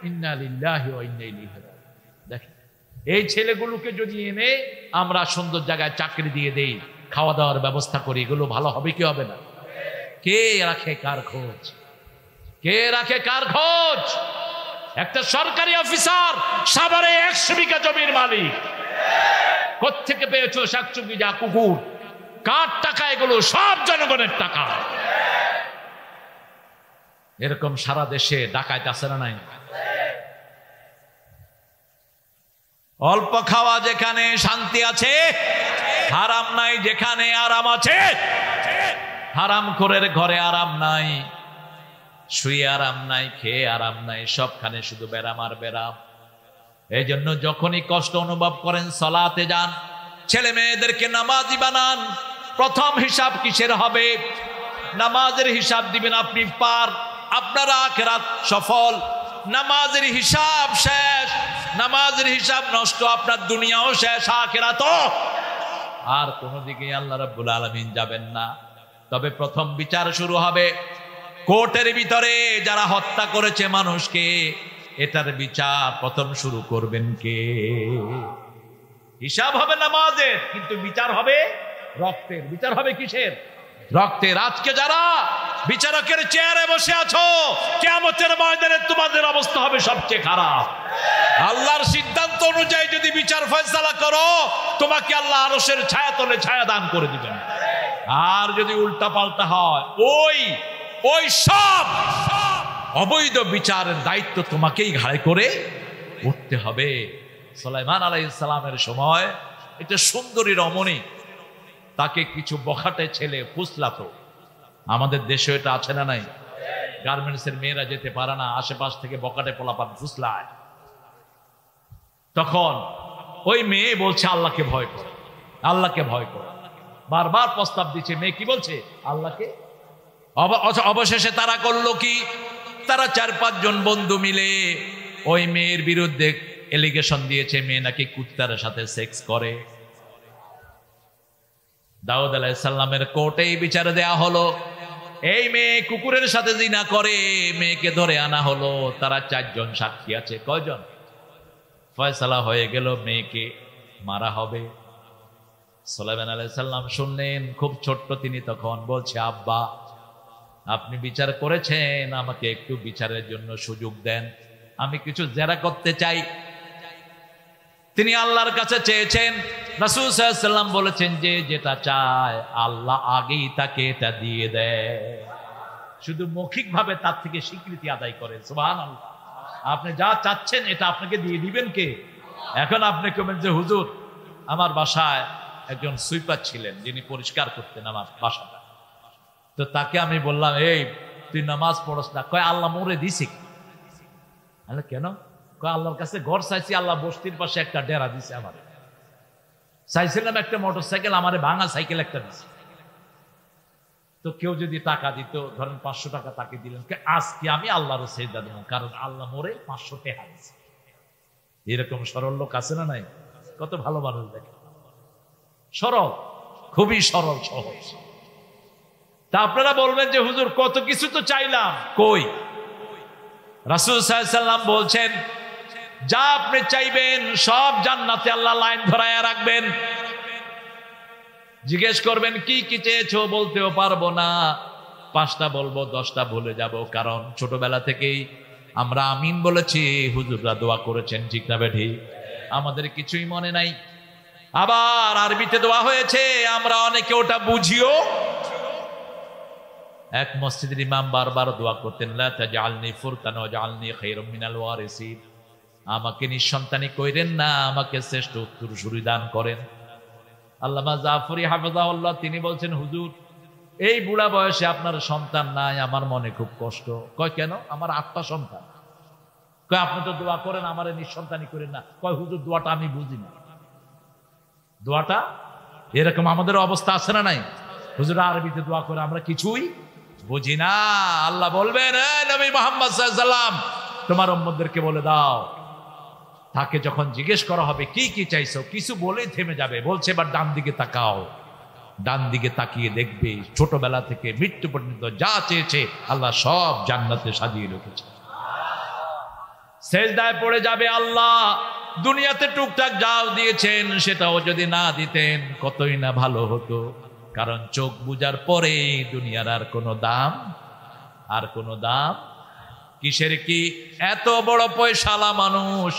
ইন্না লিল্লাহি ওয়া ইন্না ইলাইহি রাজিউন। দেখেন এই ছেলেগুলোকে যদি এনে আমরা সুন্দর জায়গায় চাকরি দিয়ে দেই, খাওয়া দাওয়ার ব্যবস্থা করি, এগুলো ভালো হবে কি হবে না? কে রাখে কার খোঁজ? কে রাখে কার খোঁজ? একটা সরকারি অফিসার সাভারে 100 বিঘা জমির মালিক। কোত্থেকে পেয়েছো 100 বিঘা? কুকুর। কার টাকা এগুলো? সব জনগণের টাকা। এরকম সারা দেশে ডাকাত আছে না নাই? অল্প খাওয়া যেখানে শান্তি আছে, হারাম নাই যেখানে আরাম আছে। হারাম খোরের ঘরে আরাম নাই, শুয়ে আরাম নাই, খেয়ে আরাম নাই, সবখানে শুধু বেরাম আর বেরাম। এই জন্য যখনই কষ্ট অনুভব করেন সালাতে যান, ছেলে মেয়েদেরকে নামাজি বানান। প্রথম হিসাব কিসের হবে? নামাজের হিসাব দিবেন আপনি পার, আপনার আখিরাত সফল। নামাজের হিসাব শেষ, নামাজের হিসাব নষ্ট, আপনার দুনিয়াও শেষ, আখিরাতও। আর কোনো দিকে আল্লাহ রাব্বুল আলামিন যাবেন না। তবে প্রথম বিচার শুরু হবে কোর্টের ভিতরে। যারা হত্যা করেছে মানুষকে, এটার বিচার প্রথম শুরু করবেন কে? হিসাব হবে নামাজের, কিন্তু বিচার হবে রক্তের। বিচার হবে কিসের? রক্তের। আজকে যারা বিচারকের চেয়ারে বসে আছো, কিয়ামতের ময়দানে তোমাদের অবস্থা হবে সবচেয়ে খারাপ। আল্লাহর সিদ্ধান্ত অনুযায়ী যদি বিচার ফয়সালা করো, তোমাকে আল্লাহ আরশের ছায়াতলে ছায়া দান করে দিবেন। আর যদি উল্টা পাল্টা হয়, ওই সব অবৈধ বিচারের দায়িত্ব তোমাকেই ঘাড়ে করে উঠতে হবে। সুলাইমান আলাইহিস সালামের সময় এটা সুন্দরী রমণী, তাকে কিছু বখাটে ছেলে ফুসলাতো। আমাদের দেশে এটা আছে না নাই? গার্মেন্টসের মেয়েরা যেতে পারে না, আশেপাশ থেকে বখাটে পোলাপান ফুসলায়। তখন ওই মেয়ে বলছে আল্লাহকে ভয় করো, আল্লাহকে ভয় করো, বারবার প্রস্তাব দিচ্ছে। মেয়ে কি বলছে? আল্লাহকে। অবশেষে তারা করলো কি, তারা 4-5 জন বন্ধু মিলে ওই মেয়ের বিরুদ্ধে এলিগেশন দিয়েছে মেয়ে নাকি কুত্তার সাথে সেক্স করে। দাউদ আলাইহিস সালামের কোর্টেই বিচার দেয়া হলো, এই মেয়ে কুকুরের সাথে জিনা করে, মেয়েকে ধরে আনা হলো। তারা 4 জন সাক্ষী আছে। কয়জন? ফয়সালা হয়ে গেল, মেয়েকে মারা হবে। সুলাইমান আলাইহিস সালাম শুনলেন, খুব ছোট্ট তিনি তখন। বলছে, আব্বা আপনি বিচার করেছেন, আমাকে একটু বিচারের জন্য সুযোগ দেন, আমি কিছু জেরা করতে চাই। তিনি আল্লাহর কাছে চেয়েছেন। রাসূল সাল্লাল্লাহু আলাইহি ওয়াসাল্লাম বলেছেন যে যেটা চায় আল্লাহ আগেই তাকে এটা দিয়ে দেয়, শুধু মৌখিকভাবে তার থেকে স্বীকৃতি আদায় করেন। সুবহানাল্লাহ। আপনি যা চাচ্ছেন এটা আপনাকে দিয়ে দিবেন কে? এখন আপনি কবেন যে হুজুর আমার বাসায় একজন সুইপার ছিলেন যিনি পরিষ্কার করতেন আমার বাসাটা, তো তাকে আমি বললাম, এই তুই নামাজ পড়স না। কয় আল্লাহ মোরে দিছে। কেন? কয় আল্লাহর কাছে ঘর চাইছি, আল্লাহ বস্তির পাশে একটা ডেরা দিছে। আমার চাইছিলাম একটা মোটর সাইকেল, আমারে ভাঙা সাইকেল একটা দিছে। তো কেউ যদি টাকা দিত, ধরেন 500 টাকা তাকে দিলেন, আজকে আমি আল্লাহর সেজদা দেব, কারণ আল্লাহ মোরে 500 টাকা দিছে। এরকম সরল লোক আছে না নাই? কত ভালো মানুষ দেখে, সরল, খুবই সরল সহজ। তা আপনারা বলবেন যে হুজুর কত কিছু তো চাইলাম, কই? রাসূল সাল্লাল্লাহু আলাইহি ওয়াসাল্লাম বলছেন, যা আপনি চাইবেন সব জান্নাতে আল্লাহ লাইন ধরায়া রাখবেন। জিজ্ঞেস করবেন কি কি চেয়েছো, বলতেও পারবো না, 5টা বলবো 10টা ভুলে যাব, কারণ ছোটবেলা থেকেই আমরা আমিন বলেছি, হুজুররা দোয়া করেছেন, ঠিক না বেঠি? আমাদের কিছুই মনে নাই। আবার আরবিতে দোয়া হয়েছে, আমরা অনেকে ওটা বুঝিও। এক মসজিদের ইমাম বারবার দোয়া করতেন, লা তাজআলনি ফুরতান ওয়াজআলনি খায়রাম মিনাল ওয়ারিসিন, আমাকে নিঃসন্তানী কইরেন না, আমাকে শ্রেষ্ঠ উত্তরসূরি দান করেন। আল্লামা জাফরি হাফিজাহুল্লাহ তিনি বলছেন, হুজুর এই বুড়া বয়সে আপনার সন্তান নাই, আমার মনে খুব কষ্ট। কয় কেন? আমার 8টা সন্তান। কয় আপনি তো দোয়া করেন আমারে নিঃসন্তানী করেন না। কয় হুজুর দোয়াটা আমি বুঝি না। দোয়াটা এরকম আমাদের অবস্থা আছে না নাই? হুজুর আরবিতে দোয়া করে আমরা কিছুই বুঝি না। আল্লাহ বলবেন, নবী মুহাম্মদ সাল্লাল্লাহু আলাইহি ওয়াসাল্লাম তোমার উম্মতদেরকে বলে দাও, তাকে যখন জিজ্ঞেস করা হবে কি কি চাইছো, কিছু বলেই থেমে যাবে। বলছে এবার ডান দিকে তাকাও। ডান দিকে তাকিয়ে দেখবে ছোটবেলা থেকে মৃত্যু পর্যন্ত যা চেয়েছে আল্লাহ সব জান্নাতে সাজিয়ে রেখেছে। সেজদায় পড়ে যাবে, আল্লাহ দুনিয়াতে টুকটাক যাও দিয়েছেন সেটাও যদি না দিতেন কতই না ভালো হতো, কারণ চোখ বুজার পরে দুনিয়ার আর কোনো দাম কিসের কি? এত বড় পয়সালা মানুষ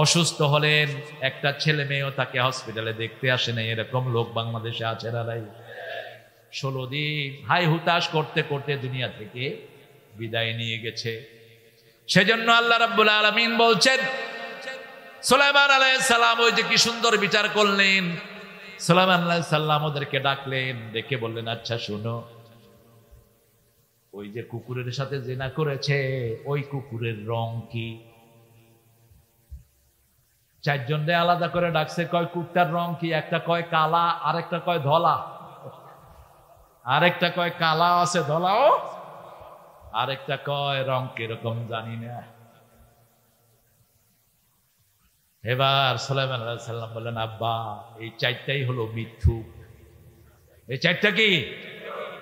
অসুস্থ হলেন, একটা ছেলে মেয়েও তাকে হসপিটালে দেখতে আসে না, এরকম লোক বাংলাদেশে আছে না নাই? 16 দিন হাই হুতাশ করতে করতে দুনিয়া থেকে বিদায় নিয়ে গেছে। সেজন্য আল্লাহ রাব্বুল আলামিন বলছেন, সুলাইমান আলাইহিস সালাম ওই যে কি সুন্দর বিচার করলেন। সুলাইমান আলাইহিস সালাম ওদেরকে ডাকলেন, ডেকে বললেন, আচ্ছা শোনো, ওই যে কুকুরের সাথে জিনা করেছে ওই কুকুরের রং কি? 4 জনরে আলাদা করে ডাকছে, কয় কুত্তার রং কি? একটা কয় কালা, আরেকটা কয় ধলা, আরেকটা কয় কালা আছে ধলাও, আরেকটা কয় রং কিরকম জানি না। এবার সুলাইমান আলাইহিস সালাম বললেন, আব্বা এই 4টাই হলো মিথ্যুক। এই 4টা কি?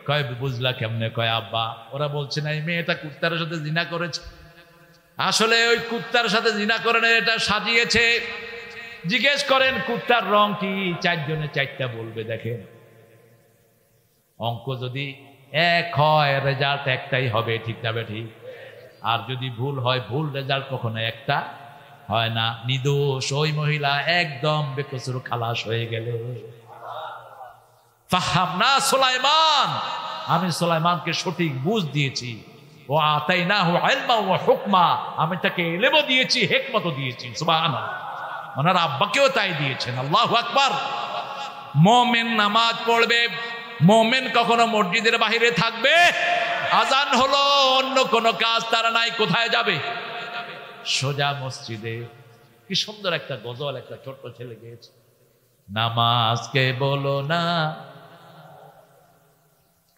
কয় বুঝলা কেমনে? কয় আব্বা ওরা বলছে না এই মেয়েটা কুত্তার সাথে জিনা করেছে, আসলে ওই কুত্তার সাথে জিনা করে এটা সাজিয়েছে। জিজ্ঞেস করেন কুত্তার রং কি? 4 জনে 4টা বলবে। দেখেন অঙ্ক যদি 1 হয় রেজাল্ট একটাই হবে, ঠিক না ঠিক? আর যদি ভুল হয়, ভুল রেজাল্ট কখনো একটা হয় না। নিদোষ ওই মহিলা একদম বেকসুর খালাস হয়ে গেল। ফাহামনা সুলাইমান, আমি সুলাইমানকে সঠিক বুঝ দিয়েছি। ও আতাইনাহু ইলমা ওয়া হুকমা, আমি তাকে ইলমও দিয়েছি, হিকমতও দিয়েছি। সুবহানাল্লাহ। ওনার আব্বাকেও তাই দিয়েছেন। আল্লাহু আকবার। মুমিন নামাজ পড়বে, মুমিন কখনো মসজিদের বাইরে থাকবে? আজান হলো, অন্য কোনো কাজ তার নাই, কোথায় যাবে? সোজা মসজিদে। কি সুন্দর একটা গজল একটা ছোট্ট ছেলে গেয়েছে, নামাজকে বলো না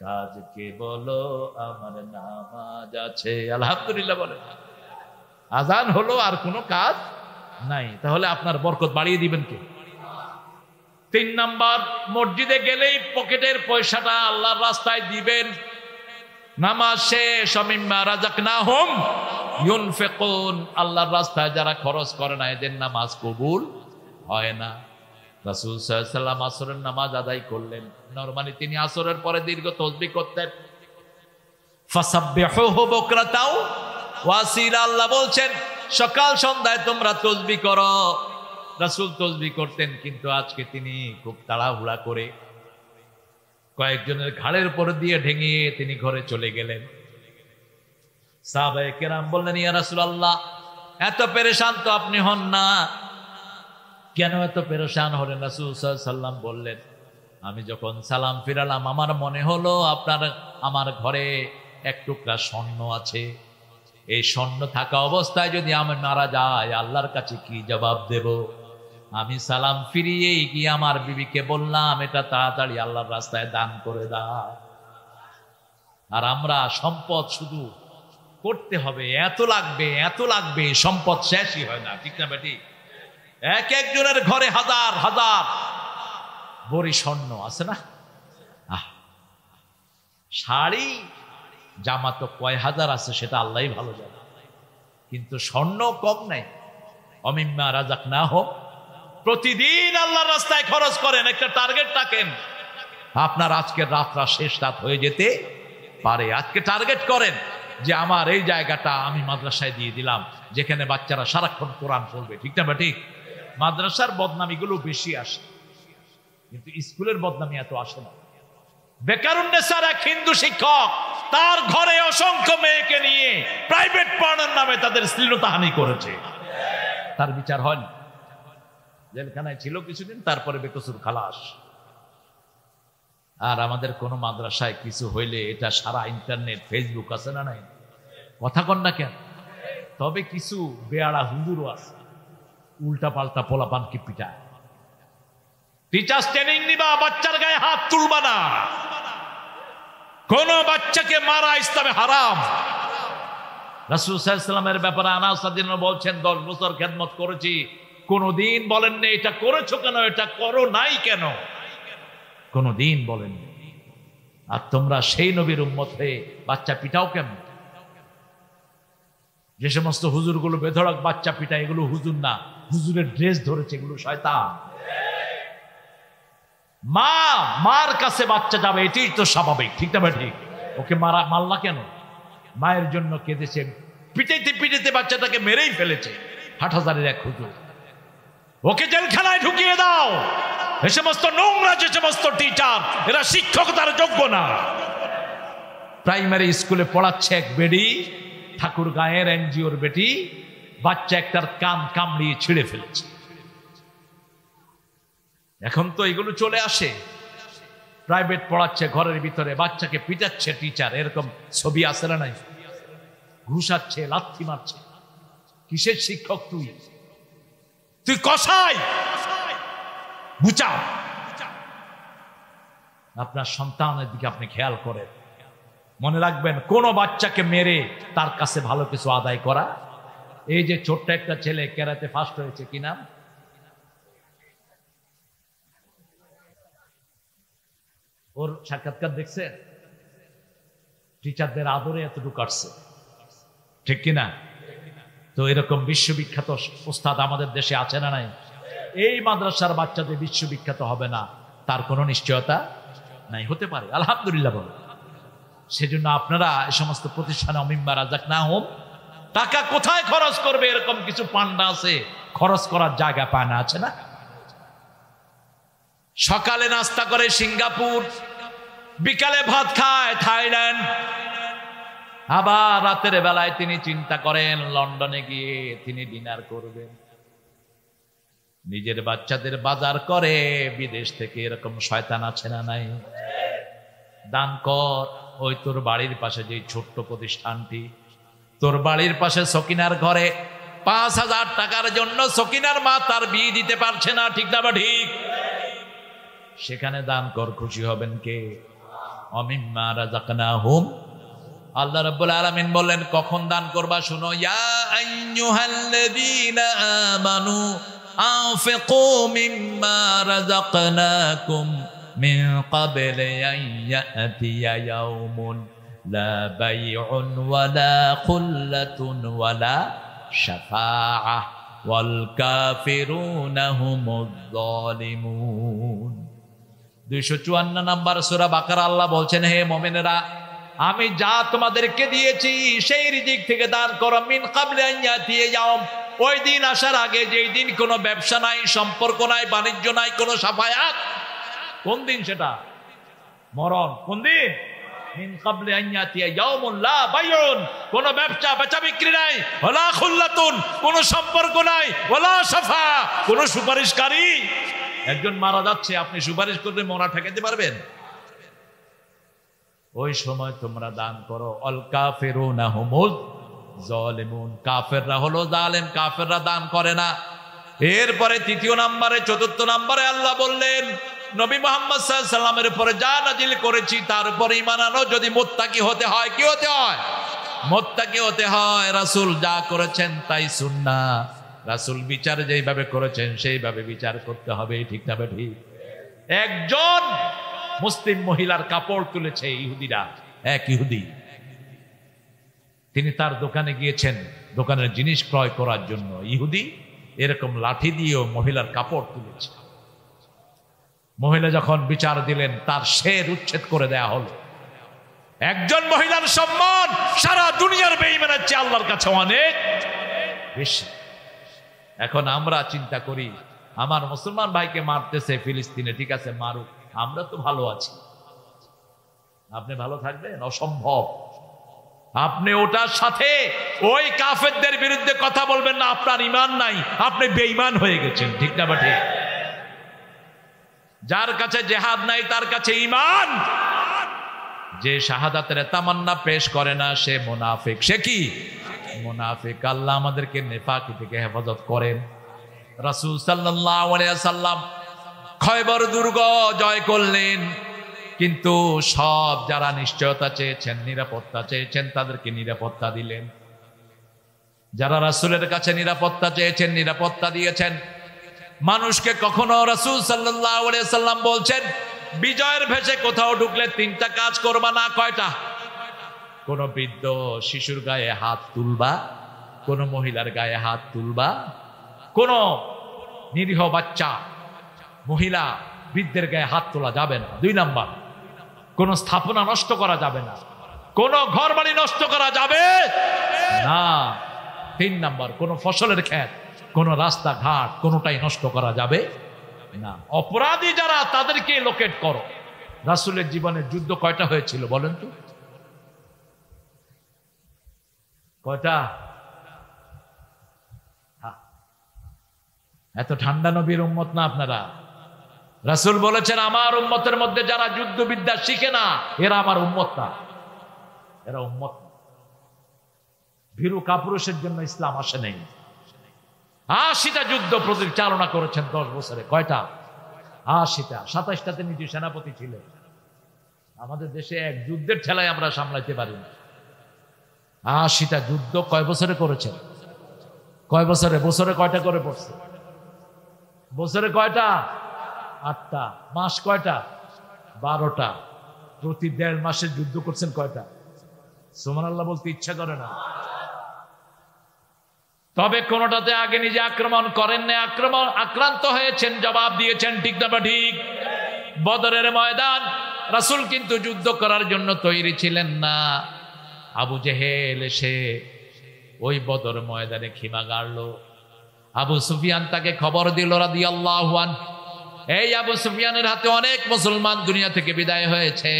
কাজকে বলো আমার নামাজ আছে। আলহামদুলিল্লাহ বলে, আজান হলো আর কোনো কাজ নাই, তাহলে আপনার বরকত বাড়িয়ে দিবেন কে? 3 নাম্বার, মসজিদে গেলেই পকেটের পয়সাটা আল্লাহর রাস্তায় দিবেন। নামাজ শেষ, মিম্মা রাযাকনাহুম ইউনফিকুন, আল্লাহর রাস্তায় যারা খরচ করে না এদের নামাজ কবুল হয় না। রাসূল সাল্লাল্লাহু আলাইহি ওয়াসাল্লাম আসরের নামাজ আদায় করলেন। নরমালি তিনি আসরের পরে দীর্ঘ তাসবিহ করতেন। ফাসাব্বিহুহু বুকরাতাও ওয়াসিলা, আল্লাহ বলছেন সকাল সন্ধ্যায় তোমরা তাসবিহ করো। রাসূল তাসবিহ করতেন, কিন্তু আজকে তিনি খুব তাড়াহুড়া করে কয়েকজনের ঘাড়ের উপর দিয়ে ঢেঙিয়ে তিনি ঘরে চলে গেলেন। সাহাবায়ে কেরাম বললেন, ইয়া রাসূলুল্লাহ, এত পেরেশান তো আপনি হন না, কেন এত পেরেশান হলেন? রাসূল সাল্লাল্লাহু আলাইহি ওয়াসাল্লাম বললেন, আমি যখন সালাম ফিরালাম আমার মনে হলো আমার ঘরে এক টুকরা স্বর্ণ আছে। এই স্বর্ণ থাকা অবস্থায় যদি আমি মারা যাই আল্লাহর কাছে কি জবাব দেব? আমি সালাম ফিরিয়েই গিয়ে আমার বিবিকে বললাম, এটা তাড়াতাড়ি আল্লাহর রাস্তায় দান করে দাও। আর আমরা সম্পদ শুধু করতে হবে, এত লাগবে এত লাগবে, সম্পদ শেষই হয় না, ঠিক না বেটি? এক একজনের ঘরে হাজার হাজার ভরি স্বর্ণ আছে না? শাড়ি জামা তো কয় হাজার আছে সেটা আল্লাহই ভালো জানে, কিন্তু স্বর্ণ কম নাই। অমিম্মা রাযাকনাহুম, প্রতিদিন আল্লাহর রাস্তায় খরচ করেন, একটা টার্গেট রাখেন। আপনার আজকের রাতটা শেষ রাত হয়ে যেতে পারে। আজকে টার্গেট করেন যে আমার এই জায়গাটা আমি মাদ্রাসায় দিয়ে দিলাম, যেখানে বাচ্চারা সারাক্ষণ কোরআন পড়বে, ঠিক না ঠিক? মাদ্রাসার বদনামিগুলো বেশি আসে, কিন্তু স্কুলের বদনামি এত আসে না। বেকারুন্নেসার এক হিন্দু শিক্ষক তার ঘরে অসংখ্য মেয়েকে নিয়ে প্রাইভেট পড়ানোর নামে তাদের শ্লীলতাহানি করেছে, তার বিচার হয়নি, জেলখানায় ছিল কিছুদিন, তারপরে বেকসুর খালাস। আর আমাদের কোন মাদ্রাসায় কিছু হইলে এটা সারা ইন্টারনেট ফেসবুক আছে না নাই, কথা কন না কেন? তবে কিছু বেয়াড়া হুজুরও আছে, উল্টা পাল্টা পোলাপানকে পিটায়। টিচার্স ট্রেনিং নিবা, বাচ্চার গায়ে হাত তুলবা না, কোন বাচ্চাকে মারা ইসলামে হারাম। রাসূল সাল্লাল্লাহু আলাইহি ওয়াসাল্লামের ব্যাপারে আনাস রাদিয়াল্লাহু বলছেন, 10 বছর খেদমত করেছি, কোনদিন বলেননি এটা করেছো কেন, এটা করো নাই কেন, কোনদিন বলেননি। আর তোমরা সেই নবীর উম্মত হয়ে বাচ্চা পিটাও কেন? যে সমস্ত হুজুরগুলো বেধড়ক বাচ্চা পিটায় এগুলো হুজুর না, হুজুরের ড্রেস ধরেছে, এগুলো শয়তান। মার কাছে বাচ্চা যাবে, এটাই তো স্বাভাবিক, ঠিক না ঠিক? ওকে মারলা কেন? মায়ের জন্য কেঁদেছে, পিটাইতে পিটাইতে বাচ্চাটাকে মেরেই ফেলেছে। হাটহাজারের এক হুজুর, ওকে জেলখানায় ঢুকিয়ে দাও। এ সমস্ত নোংরা যে সমস্ত টিচার, এরা শিক্ষকতার যোগ্য না। প্রাইমারি স্কুলে পড়াচ্ছে এক বেডি, ঠাকুর গায়ের এনজিওর বেটি, বাচ্চা একটার কান কামড়িয়ে ছিঁড়ে ফেলেছে। এখন তো এগুলো চলে আসে, প্রাইভেট পড়াচ্ছে ঘরের ভিতরে, বাচ্চাকে পিটাচ্ছে টিচার, এরকম ছবি আছে না নাই? ঘুষাচ্ছে, লাথি মারছে। কিসের শিক্ষক তুই? তুই কসাই, বুঝাও। আপনার সন্তানের দিকে আপনি খেয়াল করেন। মনে রাখবেন, কোন বাচ্চাকে মেরে তার কাছে ভালো কিছু আদায় করা। এই যে ছোট্ট একটা ছেলে ক্যারাতে ফার্স্ট হয়েছে, কি নাম? ওর সাক্ষাৎকার দেখছেন? টিচারদের আদরে এতটুকু আসছে, ঠিক কিনা? তো এরকম বিশ্ববিখ্যাত ওস্তাদ আমাদের দেশে আছে না নাই? এই মাদ্রাসার বাচ্চাদের বিশ্ববিখ্যাত হবে না তার কোনো নিশ্চয়তা নাই, হতে পারে, আলহামদুলিল্লাহ বলে। সেজন্য আপনারা এই সমস্ত প্রতিষ্ঠানে অমিম্মা রাযাকনাহুম, টাকা কোথায় খরচ করবে এরকম কিছু পান্ডা আছে, খরচ করার জায়গা পায় না, আছে না? সকালে নাস্তা করে সিঙ্গাপুর, বিকালে ভাত খায় থাইল্যান্ড, আবার রাতের বেলায় তিনি চিন্তা করেন লন্ডনে গিয়ে তিনি ডিনার করবেন। নিজের বাচ্চাদের বাজার করে বিদেশ থেকে, এরকম শয়তান আছে না নাই? দান কর। ওই তোর বাড়ির পাশে যে ছোট্ট প্রতিষ্ঠানটি, তোর বাড়ির পাশে সকিনার ঘরে 5,000 টাকার জন্য সকিনার মা তার বিয়ে দিতে পারছে না, ঠিক না বা ঠিক? সেখানে দান কর, খুশি হবেন কে? অমিম্মা রাযাকনাহুম। আল্লাহ রাব্বুল আলামিন বললেন কখন দান করবা শুনো, ইয়া আইয়ুহাল্লাযীনা আমানু আনফিকু মিম্মা রাযাকনাকুম মিন ক্বাবলি আন ইয়াতিয়া ইয়াউমুন লা বাইউন ওয়ালা খুল্লাতুন ওয়ালা শাফাআহ ওয়াল কাফিরুনা হুমুয যালিমুন। 254 নম্বর সূরা বাকারা আল্লাহ বলছেন, হে মুমিনেরা, আমি যা তোমাদেরকে দিয়েছি সেই রিজিক থেকে দান করো। মিন ক্বাবলি আন ইয়াতিয়া ইয়াউম, ওই দিন আসার আগে, যেই দিন কোনো ব্যবসা নাই, সম্পর্ক নাই, বাণিজ্য নাই, কোনো সাফায়াত। কোন দিন সেটা? মরণ। কোন দিন? মিন ক্বাবলি আন ইয়াতিয়া ইয়াউমুন লা বাইউন, কোনো ব্যবসা বেচা বিক্রি নাই, ওয়ালা খুল্লাতুন, কোনো সম্পর্ক নাই, ওয়ালা শাফা, কোনো সুপারিশকারী। একজন মারা যাচ্ছে, আপনি সুপারিশ করলে মরা ঠেকাতে পারবেন? ওই সময় তোমরা দান করো। অল কাফিরুনা হুমুল যালিমুন, কাফেররা হলো জালেম, কাফেররা দান করে না। এরপরে 3 নম্বরে 4 নম্বরে আল্লাহ বললেন, নবী মুহাম্মদ সাল্লাল্লাহু আলাইহি সাল্লামের উপরে যা নাজিল করেছি তার উপরে ঈমান আনো। যদি মুত্তাকি হতে হয়, কি হতে হয়? মুত্তাকি হতে হয়। রাসূল যা করেছেন তাই সুন্নাহ, রাসূল বিচার যেইভাবে করেছেন সেইভাবে বিচার করতে হবে, ঠিক না ঠিক? একজন মুসলিম মহিলার কাপড় তুলেছে ইহুদিরা, এক ইহুদি, তিনি তার দোকানে গিয়েছেন দোকানের জিনিস ক্রয় করার জন্য। ইহুদি এরকম লাঠি দিয়েও মহিলার কাপড় তুলেছে। মহিলা যখন বিচার দিলেন, তার শের উচ্ছেদ করে দেয়া হলো। একজন মহিলার সম্মান সারা দুনিয়ার বেঈমানের চেয়ে আল্লাহর কাছে অনেক বেশি। এখন আমরা চিন্তা করি, আমার মুসলমান ভাইকে মারতেছে ফিলিস্তিনে, ঠিক আছে মারুক, আমরা তো ভালো আছি। আপনি ভালো থাকবেন? অসম্ভব। আপনি ওটার সাথে ওই কাফেরদের বিরুদ্ধে কথা বলবেন না, আপনার ঈমান নাই, আপনি বেঈমান হয়ে গেছেন, ঠিক না ঠিক? যার কাছে জিহাদ নাই তার কাছে ঈমান। যে শাহাদাতের তামান্না পেশ করে না সে মুনাফিক। সে কি? মুনাফিক। আল্লাহ আমাদেরকে নেফাকি থেকে হেফাজত করেন। রাসূল সাল্লাল্লাহু আলাইহি ওয়াসাল্লাম খয়বর দুর্গ জয় করলেন, কিন্তু সব যারা নিশ্চয়তা চেয়েছেন, নিরাপত্তা চেয়েছেন, তাদেরকে নিরাপত্তা দিলেন। যারা রাসূলের কাছে নিরাপত্তা চেয়েছেন, নিরাপত্তা দিয়েছেন। মানুষকে কখনো রাসূল সাল্লাল্লাহু আলাইহি ওয়াসাল্লাম বলছেন, বিজয়ের ভেষে কোথাও ঢুকলে 3টা কাজ করবা না। কয়টা? কোন বৃদ্ধ শিশুর গায়ে হাত তুলবা, কোন মহিলার গায়ে হাত তুলবা, কোন নিরীহ বাচ্চা মহিলা বৃদ্ধের গায়ে হাত তোলা যাবে না। 2 নাম্বার, কোন স্থাপনা নষ্ট করা যাবে না, কোন ঘর বাড়ি নষ্ট করা যাবে না। 3 নাম্বার, কোন ফসলের ক্ষেত, কোন রাস্তাঘাট, কোনটাই নষ্ট করা যাবে না। অপরাধী যারা তাদেরকে লোকেট করো। রাসূলের জীবনে যুদ্ধ কয়টা হয়েছিল বলেন তো? কয়টা? এত ঠান্ডা নবীর উম্মত না আপনারা? রাসূল বলেছেন, আমার উম্মতের মধ্যে যারা যুদ্ধবিদ্যা শিখে না এরা আমার উম্মত না, এরা উম্মত না। ভীরু কাপুরুষের জন্য ইসলাম আসে নাই। 80টা যুদ্ধ পরিচালনা করেছেন 10 বছরে। কয়টা? 80টা। 27টাতে নিজে সেনাপতি ছিলেন। আমাদের দেশে এক যুদ্ধের ঠেলায় আমরা সামলাইতে পারি না। 80টা যুদ্ধ কয় বছরে করেছেন? কয় বছরে? বছরে কয়টা করে পড়ছে? বছরে কয়টা? 8টা। মাস কয়টা? 12টা। প্রতি 1.5 মাসে যুদ্ধ করছেন কয়টা? সুবহানাল্লাহ বলতে ইচ্ছা করে না। তবে কোনটাতে আগে নিজে আক্রমণ করেন না, আক্রান্ত হয়েছেন, জবাব দিয়েছেন, ঠিক না ঠিক? বদরের ময়দান, রাসূল কিন্তু যুদ্ধ করার জন্য তৈরি ছিলেন না। আবু জেহেল এসে ওই বদর ময়দানে খিমা গাড়ল। আবু সুফিয়ান তাকে খবর দিল রাদিয়াল্লাহু আনহু। এই আবু সুফিয়ানের হাতে অনেক মুসলমান দুনিয়া থেকে বিদায় হয়েছে।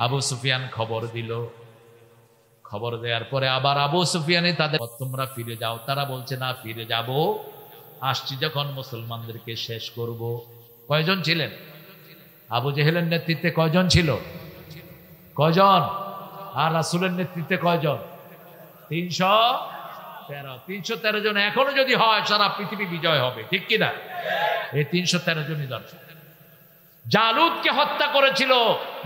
আবু সুফিয়ান খবর দিল। খবর দেওয়ার পরে আবার আবু সুফিয়ানে তাদের, তোমরা ফিরে যাও। তারা বলছে না, ফিরে যাব, আসছি যখন মুসলমানদেরকে শেষ করব। কয়জন ছিলেন? আবু জেহেলের নেতৃত্বে কয়জন ছিল? কয়জন? আর রাসূলের নেতৃত্বে কয়জন? 300। 313 জন এখনো যদি হয় সারা পৃথিবী বিজয় হবে, ঠিক কিনা? এই 313 জনই দরকার। জালুতকে হত্যা করেছিল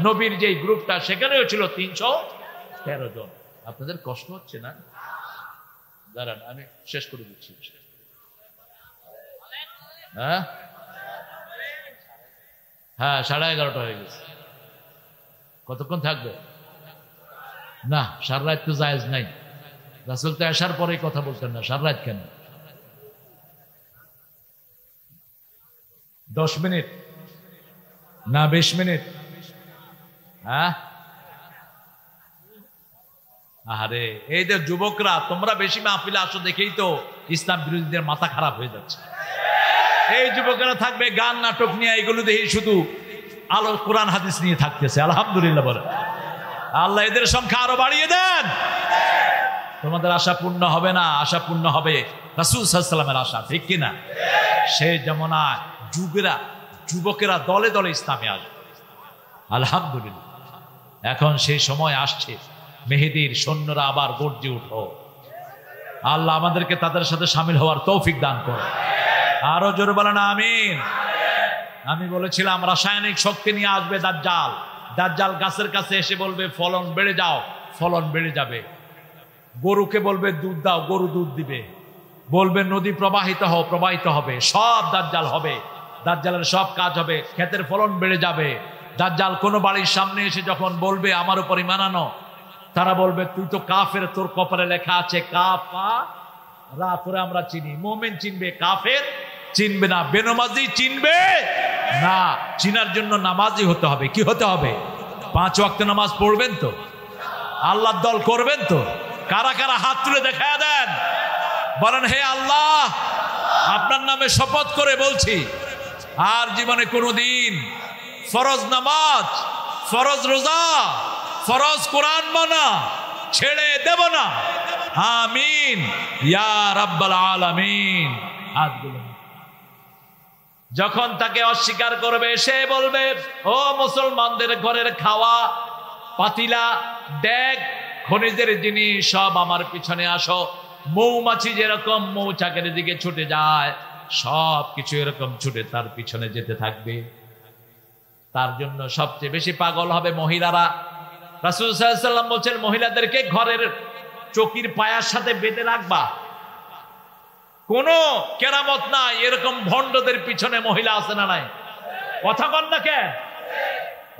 নবীর যে গ্রুপটা, সেখানেও ছিল 313 জন। আপনাদের কষ্ট হচ্ছে না? দাঁড়ান আমি শেষ করে দিচ্ছি। হ্যাঁ, 11:30 হয়ে গেছে। কতক্ষণ থাকবে? না, সারা রাত তো জায়েজ নাই। রাসূল তো আসার পরেই কথা বলতেন না, সারা রাত কেন? 10 মিনিট না 20 মিনিট? হ্যাঁ, আরে এই যে যুবকরা, তোমরা বেশি মাহফিলে আসো দেখেই তো ইসলাম বিরোধীদের মাথা খারাপ হয়ে যাচ্ছে। এই যুবকেরা থাকবে গান নাটক নিয়ে, এগুলো দেখেই শুধু আলো কোরআন হাদিস নিয়ে থাকতেছে। আলহামদুলিল্লাহ বলে আল্লাহ এদের সংখ্যা আরো বাড়িয়ে দেন। তোমাদের আশা পূর্ণ হবে না, আশা পূর্ণ হবে রাসূল সাল্লাল্লাহু আলাইহি ওয়াসাল্লামের আশা, ঠিক কিনা? সেই যমুনায় যুবকেরা দলে দলে ইসলামে আসবে। আলহামদুলিল্লাহ এখন সেই সময় আসছে, মেহেদীর সৈন্যরা আবার গর্জে উঠো। আল্লাহ আমাদেরকে তাদের সাথে শামিল হওয়ার তৌফিক দান করো। আরো জোরে বলেন আমিন। আমি বলেছিলাম রাসায়নিক শক্তি নিয়ে আসবে দাজ্জাল। দাজ্জাল গাছের কাছে এসে বলবে ফলন বেড়ে যাও, ফলন বেড়ে যাবে। গরুকে বলবে দুধ দাও, গরু দুধ দিবে। বলবে নদী প্রবাহিত হও, প্রবাহিত হবে। সব দাজ্জাল হবে, দাজ্জালের সব কাজ হবে, ক্ষেতের ফলন বেড়ে যাবে। দাজ্জাল কোনো বাড়ির সামনে এসে যখন বলবে আমার উপর ঈমান আনো, তারা বলবে তুই তো কাফের, তোর কপালে লেখা আছে কাফারা, তোরে আমরা চিনি। মুমিন চিনবে, কাফের চিনবে না, বেনামাজি চিনবে না। চিনার জন্য নামাজি হতে হবে। কি হতে হবে? 5 ওয়াক্ত নামাজ পড়বেন তো? আল্লাহর দল করবেন তো? কারা কারা হাত তুলে দেখায় দেন, বলেন হে আল্লাহ, আপনার নামে শপথ করে বলছি আর জীবনে কোনোদিন ফরজ নামাজ, ফরজ রোজা, ফরজ কোরআন মানা ছেড়ে দেব না। আমিন ইয়া রাব্বাল আলামিন। হাতগুলো যখন তাকে অস্বীকার করবে, সে বলবে ও মুসলমানদের ঘরের খাওয়া পাতিলা, ডেক, খনিজের জিনিস সব আমার পিছনে আসো। মৌমাছি যেরকম মৌচাকের দিকে ছুটে যায়, সব কিছু এরকম ছুটে তার পিছনে যেতে থাকবে। তার জন্য সবচেয়ে বেশি পাগল হবে মহিলারা। রাসূল সাল্লাল্লাহু আলাইহি ওয়াসাল্লাম বলছেন মহিলাদেরকে ঘরের চকির পায়ার সাথে বেঁধে রাখবা। কোনো কেরামত নাই, এরকম ভণ্ডদের পিছনে মহিলা আছে না নাই? কথা বল না কেন?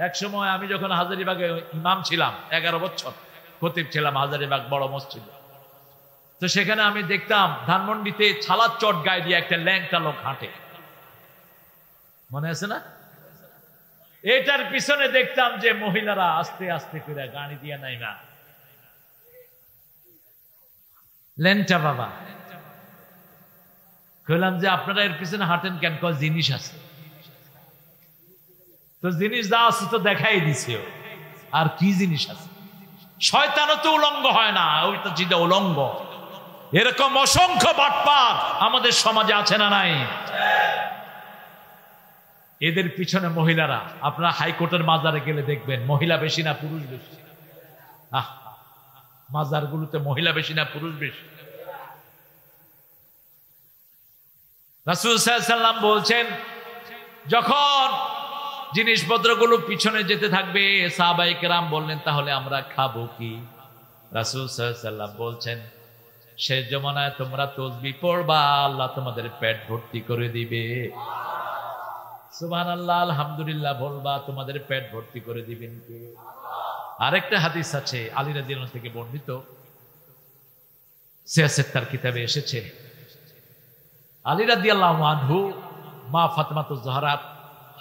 এক সময় আমি যখন হাজারীবাগে ইমাম ছিলাম, 11 বছর খতিব ছিলাম হাজারীবাগ বড় মসজিদে, তো সেখানে আমি দেখতাম ধানমন্ডিতে ছালার চট গায়ে দিয়ে একটা ল্যাংটা লোক হাঁটে, মনে আছে না? এটার পিছনে দেখতাম যে মহিলারা আস্তে আস্তে করে গাড়ি দিয়ে নাই না ল্যাংটা বাবা। কইলাম যে আপনারা এর পিছনে হাঁটেন কেন? কয় জিনিস আছে। তো জিনিস যা আছে তো দেখাই দিছে, আর কি জিনিস আছে? শয়তানও তো উলঙ্গ হয় না, ওই তো জিদা উলঙ্গ। এরকম অসংখ্য বাটপার আমাদের সমাজে আছে না নাই? এদের পিছনে মহিলারা, আপনারা হাইকোর্টের মাজারে গেলে দেখবেন মহিলা বেশি না পুরুষ বেশি? মাজারগুলোতে মহিলা বেশি না পুরুষ বেশি? রাসূল সাল্লাল্লাহু আলাইহি ওয়াসাল্লাম বলছেন যখন জিনিসপত্রগুলো পিছনে যেতে থাকবে, সাহাবায়ে কেরাম বললেন তাহলে আমরা খাবো কি? রাসূল সাল্লাল্লাহু আলাইহি ওয়াসাল্লাম বলছেন শেষ জমানায় তোমরা তাসবিহ পড়বা, আল্লাহ তোমাদের পেট ভর্তি করে দিবে। সুবহানাল্লাহ, আলহামদুলিল্লাহ বলবা, তোমাদের পেট ভর্তি করে দিবেন কে? আরেকটা হাদিস আছে আলী রাদিয়াল্লাহু থেকে বর্ণিত, সিয়াসেত্তার কিতাবে এসেছে। আলী রাদিয়াল্লাহু আনহু মা ফাতেমাতুজ জাহরার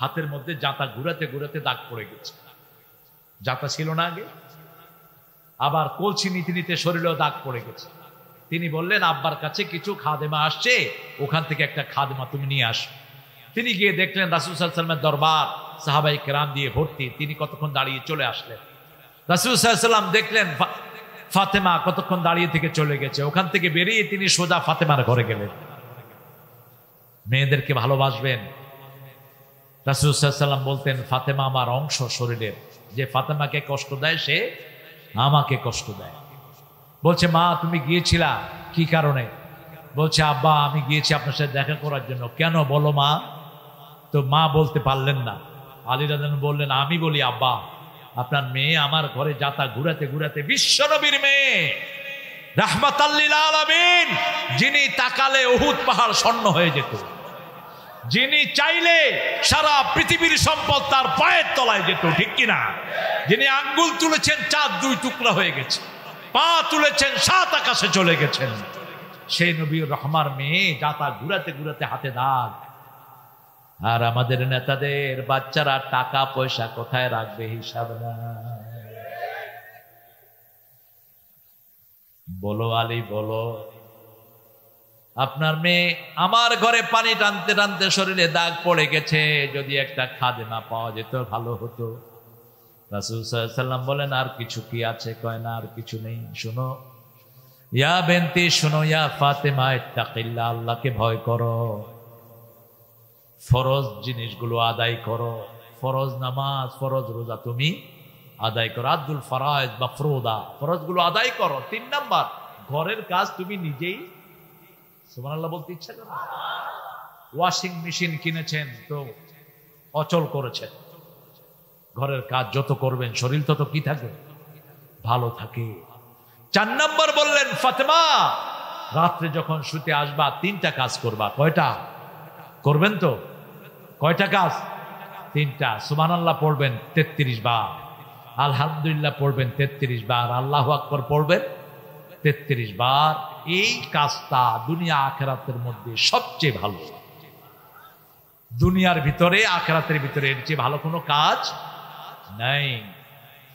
হাতের মধ্যে জাঁতা ঘুরাতে ঘুরাতে দাগ পড়ে গেছে। জাঁতা ছিল না আগে, আবার কলসি নিতে নিতে শরীরেও দাগ পড়ে গেছে। তিনি বললেন আব্বার কাছে কিছু খাদেমা আসছে, ওখান থেকে একটা খাদেমা তুমি নিয়ে আসো। তিনি গিয়ে দেখলেন রাসূল সাল্লাল্লাহু আলাইহি ওয়াসাল্লামের দরবার সাহাবায়ে কেরাম দিয়ে ভর্তি। তিনি কতক্ষণ দাঁড়িয়ে চলে আসলেন। রাসূল সাল্লাল্লাহু আলাইহি ওয়াসাল্লাম দেখলেন ফাতেমা কতক্ষণ দাঁড়িয়ে থেকে চলে গেছে। ওখান থেকে বেরিয়ে তিনি সোজা ফাতেমার ঘরে গেলেন। মেয়েদেরকে ভালোবাসবেন। রাসূল সাল্লাল্লাহু আলাইহি ওয়াসাল্লাম বলতেন ফাতেমা আমার অংশ শরীরের, যে ফাতেমাকে কষ্ট দেয় সে আমাকে কষ্ট দেয়। বলছে মা তুমি গিয়েছিলা কি কারণে? বলছে আব্বা আমি গিয়েছি আপনার সাথে দেখা করার জন্য। কেন বলো মা? তো মা বলতে পারলেন না। আলী রাদিয়াল্লাহু আনহু বললেন আমি বলি আব্বা, আপনার মেয়ে আমার ঘরে যাতা ঘুরাতে ঘুরাতে বিশ্বনবীর মেয়ে রাহমাতাল লিল আলামিন, যিনি তাকালে উহুদ পাহাড় স্বর্ণ হয়ে যেত, যিনি চাইলে সারা পৃথিবীর সম্পদ তার পায়ের তলায় যেত, ঠিক কিনা? যিনি আঙ্গুল তুলেছেন চাঁদ 2 টুকরা হয়ে গেছে, পা তুলেছেন 7 আকাশে চলে গেছেন, সেই নবীর রহমার মেয়ে যাতা ঘুরাতে ঘুরাতে হাতে দাগ। আর আমাদের নেতাদের বাচ্চারা টাকা পয়সা কোথায় রাখবে হিসাব না। বলো আলী বলো, আপনার মেয়ে আমার ঘরে পানি টানতে টানতে শরীরে দাগ পড়ে গেছে, যদি একটা খাদেমা পাওয়া যেত ভালো হতো। রাসূল সাল্লাল্লাহু আলাইহি ওয়াসাল্লাম বলেন আর কিছু কি আছে? কয় না আর কিছু নেই। শোনো ইয়া বেনতি, শোনো ইয়া ফাতেমা, ইত্তাকিল্লাহ, আল্লাহকে ভয় করো, ফরজ জিনিসগুলো আদায় করো, ফরজ নামাজ ফরজ রোজা তুমি আদায় করো, আব্দুল ফরাইজ মাফরুদা, ফরজগুলো আদায় করো। 3 নাম্বার, ঘরের কাজ তুমি নিজেই। সুবহানাল্লাহ বলতে ইচ্ছা করে। ওয়াশিং মেশিন কিনেছেন তো অচল করেছেন, ঘরের কাজ যত করবেন শরীর তত কি থাকে? ভালো থাকে। 4 নাম্বার বললেন ফাতেমা, রাত্রে যখন শুতে আসবা 3টা কাজ করবা। কয়টা করবেন? তো কয়টা কাজ? 3টা। সুবহানাল্লাহ পড়বেন 33 বার, আলহামদুলিল্লাহ পড়বেন 33 বার, আল্লাহু আকবার পড়বেন 33 বার। এই কাজটা দুনিয়া আখিরাতের মধ্যে সবচেয়ে ভালো। দুনিয়ার ভিতরে আখিরাতের ভিতরে এর চেয়ে ভালো কোনো কাজ নাই।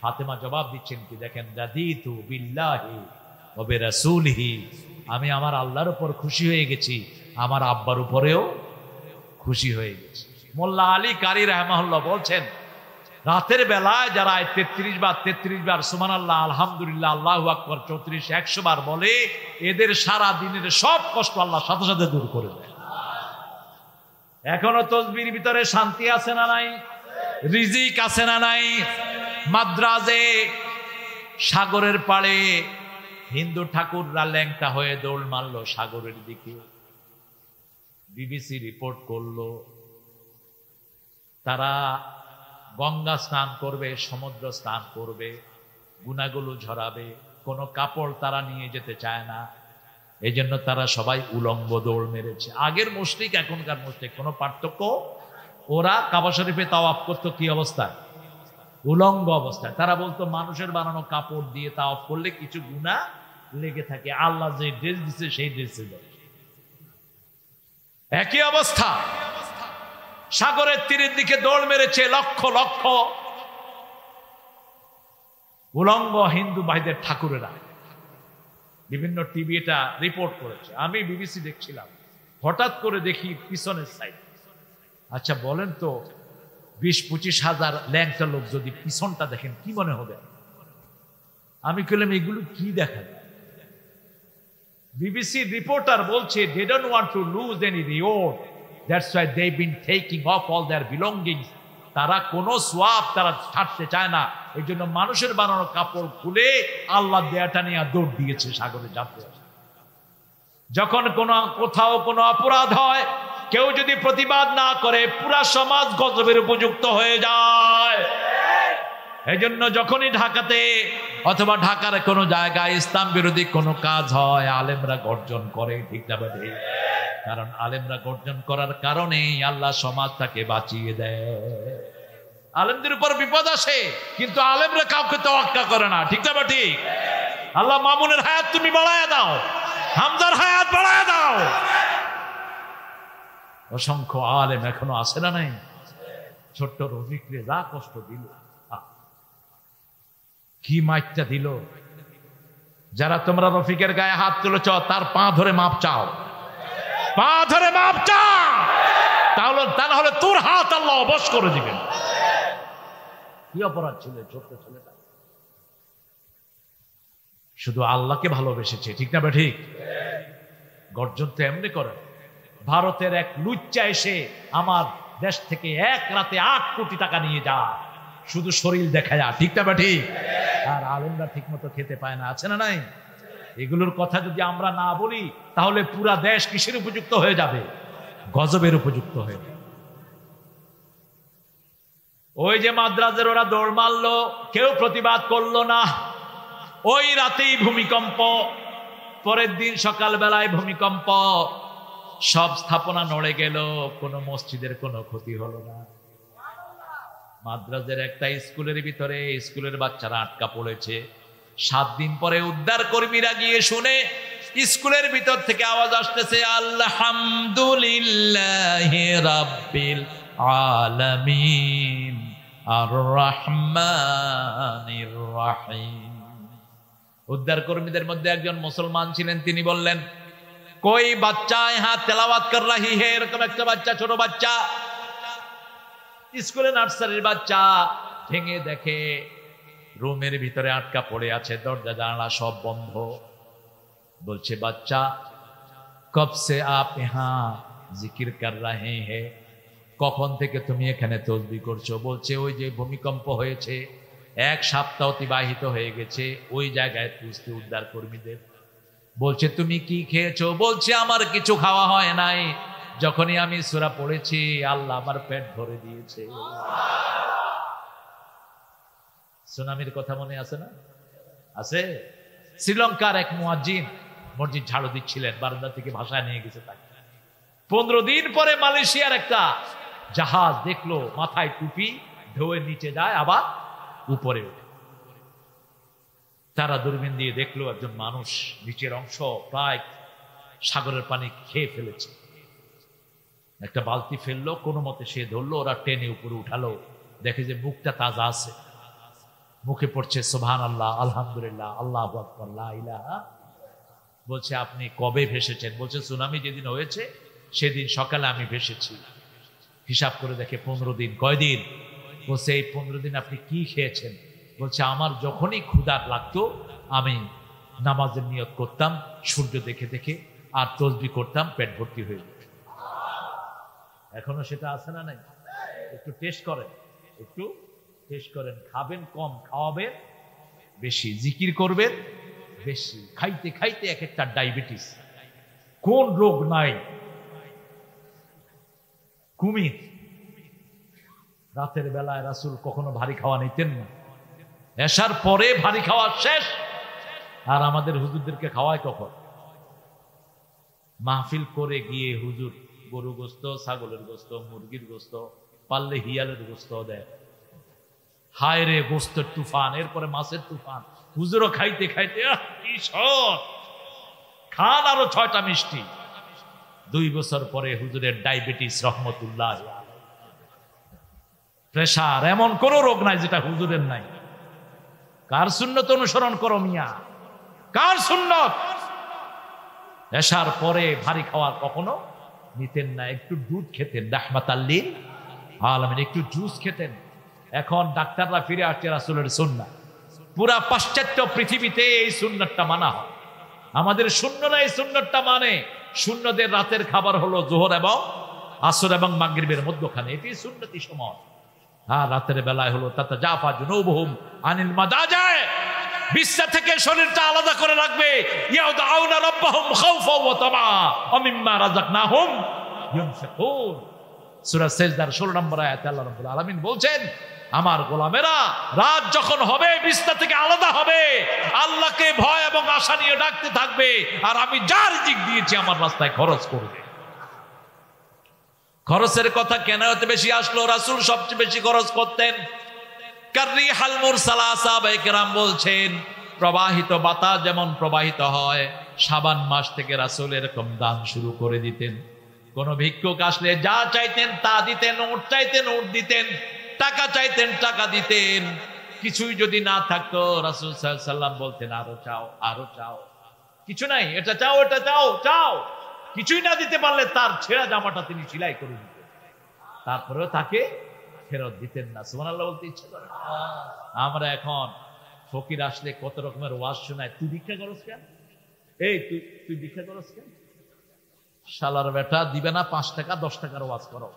ফাতেমা জবাব দিচ্ছেন কি দেখেন, রাদিতু বিল্লাহি ওয়া বিরাসূলিহি, আমি আমার আল্লাহর উপর খুশি হয়ে গেছি, আমার আব্বার উপরেও খুশি হয়ে গেছি। মোল্লা আলী কারি রাহমাহুল্লাহ বলছেন, রাতের বেলায় যারা 33 বার সুবহানাল্লাহ আলহামদুলিল্লাহ আল্লাহু আকবার 34 100 বার বলে, এদের সারা দিনের সব কষ্ট আল্লাহ সাথে সাথে দূর করে দেয়। এখনো তসবির ভিতরে শান্তি আছে না নাই? রিজিক আছে না নাই? মাদ্রাজে সাগরের পাড়ে হিন্দু ঠাকুররা ল্যাংটা হয়ে দৌড় মারলো সাগরের দিকে। বিবিসি রিপোর্ট করলো, তারা গঙ্গা স্নান করবে, সমুদ্র স্নান করবে, গুনাহগুলো ঝরাবে, কোনো কাপড় তারা নিয়ে যেতে চায় না, এই জন্য তারা সবাই উলঙ্গ দৌড় মেরেছে। আগের মুশরিক এখনকার মুশরিক কোনো পার্থক্য? ওরা কাবা শরীফে তাওয়াফ করতো কি অবস্থায়? উলঙ্গ অবস্থায়। তারা বলতো মানুষের বানানো কাপড় দিয়ে তাওয়াফ করলে কিছু গুনাহ লেগে থাকে, আল্লাহ যে ড্রেস দিচ্ছে সেই ড্রেসে যায়। একই অবস্থা। সাগরের তীরের দিকে দৌড় মেরেছে লক্ষ লক্ষ উলঙ্গ হিন্দু ভাইদের ঠাকুরেরা। বিভিন্ন টিভি এটা রিপোর্ট করেছে, আমি বিবিসি দেখছিলাম, হঠাৎ করে দেখি পিছনের সাইড। আচ্ছা বলেন তো, 20-25 হাজার ল্যাংটা লোক যদি পিছনটা দেখেন কি মনে হবে? আমি বললাম এগুলো কি দেখা যায়? বিবিসি রিপোর্টার বলছে they don't want to lose any reward, that's why they've been taking off all their belongings. তারা কোনো সোয়াব তারা ছাড়তে চায় না, এই জন্য মানুষের বানানো কাপড় খুলে আল্লাহ দেয়াটা নিয়ে দৌড় দিয়েছে সাগরে যাতে। যখন কোথাও কোনো অপরাধ হয়, কেউ যদি প্রতিবাদ না করে, পুরা সমাজ গজবের উপযুক্ত হয়ে যায়। এই জন্য যখনই ঢাকাতে অথবা ঢাকার কোনো জায়গায় ইসলাম বিরোধী কোনো কাজ হয়, আলেমরা গর্জন করে, ঠিক না বেঠিক? কারণ আলেমরা গর্জন করার কারণেই আল্লাহ সমাজটাকে বাঁচিয়ে দেয়। আলেমদের উপর বিপদ আসে, কিন্তু আলেমরা কাউকে তোয়াক্কা করে না, ঠিক না বেঠিক? আল্লাহ মামুনের হায়াত তুমি বাড়ায়া দাও, হামজার হায়াত বাড়ায়া দাও। অসংখ্য আলেম এখনো আসে না নাই? ছোট্ট রফিকরে যা কষ্ট দিল, কি মাইটটা দিল। যারা তোমরা রফিকের গায়ে হাত তুলেছ, তার পা ধরে মাপ চাও, পা ধরে মাপ চাও, তাহলে তা না হলে তোর হাত আল্লাহ অবশ করে দিবেন। কি অপরাধ ছিল ছোট্ট ছেলেটা? শুধু আল্লাহকে ভালোবেসেছে, ঠিক না ঠিক? গর্জন তো এমনি করে। ভারতের এক লুচ্চা এসে আমার দেশ থেকে এক রাতে 8 কোটি টাকা নিয়ে যায়, শুধু শরীর দেখা যায়, ঠিক না ঠিক? আর আলেমরা ঠিক মতো খেতে পায় না, আছে না নাই? এগুলোর কথা যদি আমরা না বলি তাহলে পুরা দেশ কিসের উপযুক্ত হয়ে যাবে? গজবের উপযুক্ত হয়ে যাবে। ওই যে মাদ্রাজের ওরা দৌড় মারলো, কেউ প্রতিবাদ করলো না। ওই রাতেই ভূমিকম্প, পরের দিন সকালবেলায় ভূমিকম্প, সব স্থাপনা নড়ে গেল, কোনো মসজিদের কোনো ক্ষতি হলো না। মাদ্রাজের একটা স্কুলের ভিতরে স্কুলের বাচ্চারা আটকা পড়েছে। 7 দিন পরে উদ্ধার কর্মীরা গিয়ে শুনে স্কুলের ভিতর থেকে আওয়াজ আসতেছে, আলহামদুলিল্লাহি রাব্বিল আলামিন আর রহমানির রহিম। উদ্ধার কর্মীদের মধ্যে একজন মুসলমান ছিলেন, তিনি বললেন, কই বাচ্চা ইহা তেলাওয়াত কর রাহি হে। এরকম একটা বাচ্চা, ছোট বাচ্চা, স্কুলে নার্সারির বাচ্চা, ভেঙে দেখে রুমের ভিতরে আটকা পড়ে আছে, দরজা জানালা সব বন্ধ। বলছে, বাচ্চা কব সে আপ ইহা জিকির কর রাহে হে, কখন থেকে তুমি এখানে তসবিহ করছো? বলছে, ওই যে ভূমিকম্প হয়েছে 1 সপ্তাহ অতিবাহিত হয়ে গেছে, ওই জায়গায় খুঁজতে উদ্ধার কর্মীদের। বলছে, তুমি কি খেয়েছো? বলছে, আমার কিছু খাওয়া হয় নাই, যখনই আমি সূরা পড়েছি আল্লাহ আমার পেট ভরে দিয়েছে। সুনামির কথা মনে আছে না? আছে। শ্রীলঙ্কার এক মুয়াজ্জিন মসজিদ ঝাড়ু দিচ্ছিলেন, বারান্দা থেকে ভাষায় নিয়ে গেছে তাকে। 15 দিন পরে মালয়েশিয়ার একটা জাহাজ দেখলো, মাথায় টুপি, ঢেউয়ের নিচে যায় আবার উপরে ওঠে। তারা দূরবীন দিয়ে দেখলো একজন মানুষ নিচের অংশ প্রায় সাগরের পানি খেয়ে ফেলেছে। একটা বালতি ফেললো, কোনো মতে সে ধরলো, ওরা টেনে উপরে উঠালো, দেখে যে মুখটা তাজা আছে, মুখে পড়ছে সুবহানাল্লাহ, আলহামদুলিল্লাহ, আল্লাহু আকবার, লা ইলাহা। বলছে, আপনি কবে ভেসেছেন? বলছে, সুনামি যেদিন হয়েছে সেদিন সকালে আমি ভেসেছি। হিসাব করে দেখে 15 দিন। কয়দিন? বলছে, এই 15 দিন আপনি কি খেয়েছেন? বলছে, আমার যখনই ক্ষুধা লাগতো আমি নামাজের নিয়ত করতাম সূর্য দেখে দেখে, আর তসবিহ করতাম, পেট ভর্তি হয়ে যেত। এখনো সেটা আছে না নাই? একটু টেস্ট করেন, একটু টেস্ট করেন। খাবেন কম, খাওয়াবেন বেশি, জিকির করবেন বেশি। খাইতে খাইতে এক একটা ডায়াবেটিস, কোন রোগ নাই। কুমির। রাতের বেলায় রাসূল কখনো ভারী খাওয়া নিতেন না, এশার পরে ভারী খাওয়া শেষ। আর আমাদের হুজুরদেরকে খাওয়ায় কখন? মাহফিল করে গিয়ে হুজুর গরু গোস্ত, ছাগলের গোস্ত, মুরগির গোস্ত, পারলে হিয়ালের গোস্ত দেয়। হায় রে গোস্তের তুফান, এরপরে মাছের তুফান। হুজুরও খাইতে খাইতে কি সৎ, খান আরো 6টা মিষ্টি। 2 বছর পরে হুজুরের ডায়াবেটিস রহমতুল্লাহ, প্রেসার, এমন কোন রোগ নাই যেটা হুজুরের নাই। কার সুন্নত অনুসরণ করো মিয়া? কার সুন্নত? এশার পরে ভারী খাওয়া কখনো নিতেন না। একটু দুধ খেতেন, রাহমাতাল লিল আলামিন, একটু জুস খেতেন। এখন ডাক্তাররা ফিরে আসছে রাসূলের সুন্নাহ। পুরা পাশ্চাত্য পৃথিবীতে এই সুন্নাতটা মানা হয়, আমাদের শূন্যরা এই সুন্নাতটা মানে। শূন্যদের রাতের খাবার হলো যোহর এবং আসর এবং মাগরিবের মধ্যখানে, এটি সুন্নতি সময়। আর রাতের বেলায় হলো তাতাজাফা জুনুবুহুম আনিল মাদাজি, বিছনা থেকে শরীরটা আলাদা করে রাখবে। ইয়াউদাউনা রাব্বাহুম খাউফাও ওয়া তামা ওয়া মিম্মা রাযাকনাহুম ইউনফিকুন। সূরা সিজদার 16 নম্বর আয়াতে আল্লাহ রাব্বুল আলামিন বলছেন, আমার গোলামেরা রাত যখন হবে বিছনা থেকে আলাদা হবে, আল্লাহকে ভয় এবং আশা নিয়ে ডাকতে থাকবে, আর আমি যার রিজিক দিয়েছি আমার রাস্তায় খরচ করবে। খরচের কথা কেন এত বেশি আসলো? রাসূল সবচেয়ে বেশি খরচ করতেন। কাররিহাল মুরসালা, সাহাবায়ে কেরাম বলছেন, প্রবাহিত বাতাস যেমন প্রবাহিত হয়, শাবান মাস থেকে রাসূল এরকম দান শুরু করে দিতেন। কোন ভিক্ষুক আসলে যা চাইতেন তা দিতেন, নোট চাইতেন নোট দিতেন, টাকা চাইতেন টাকা দিতেন। কিছুই যদি না থাকতো রাসূল সাল্লাল্লাহু আলাইহি ওয়াসাল্লাম বলতেন, আরো চাও, আরো চাও। কিছু নাই, এটা চাও, এটা চাও, চাও। কিছুই না দিতে পারলে তার ছেঁড়া জামাটা তিনি সেলাই করে দিতেন, তারপরেও তাকে ফেরত দিতেন না। সুবহানাল্লাহ বলতে ইচ্ছা করে। আমরা এখন ফকির আসলে কত রকমের ওয়াজ শোনায়, তুই ভিক্ষা করস কেন? এই তুই ভিক্ষা করস কেন? শালার বেটা, দিবে না 5 টাকা 10 টাকার ওয়াজ করো।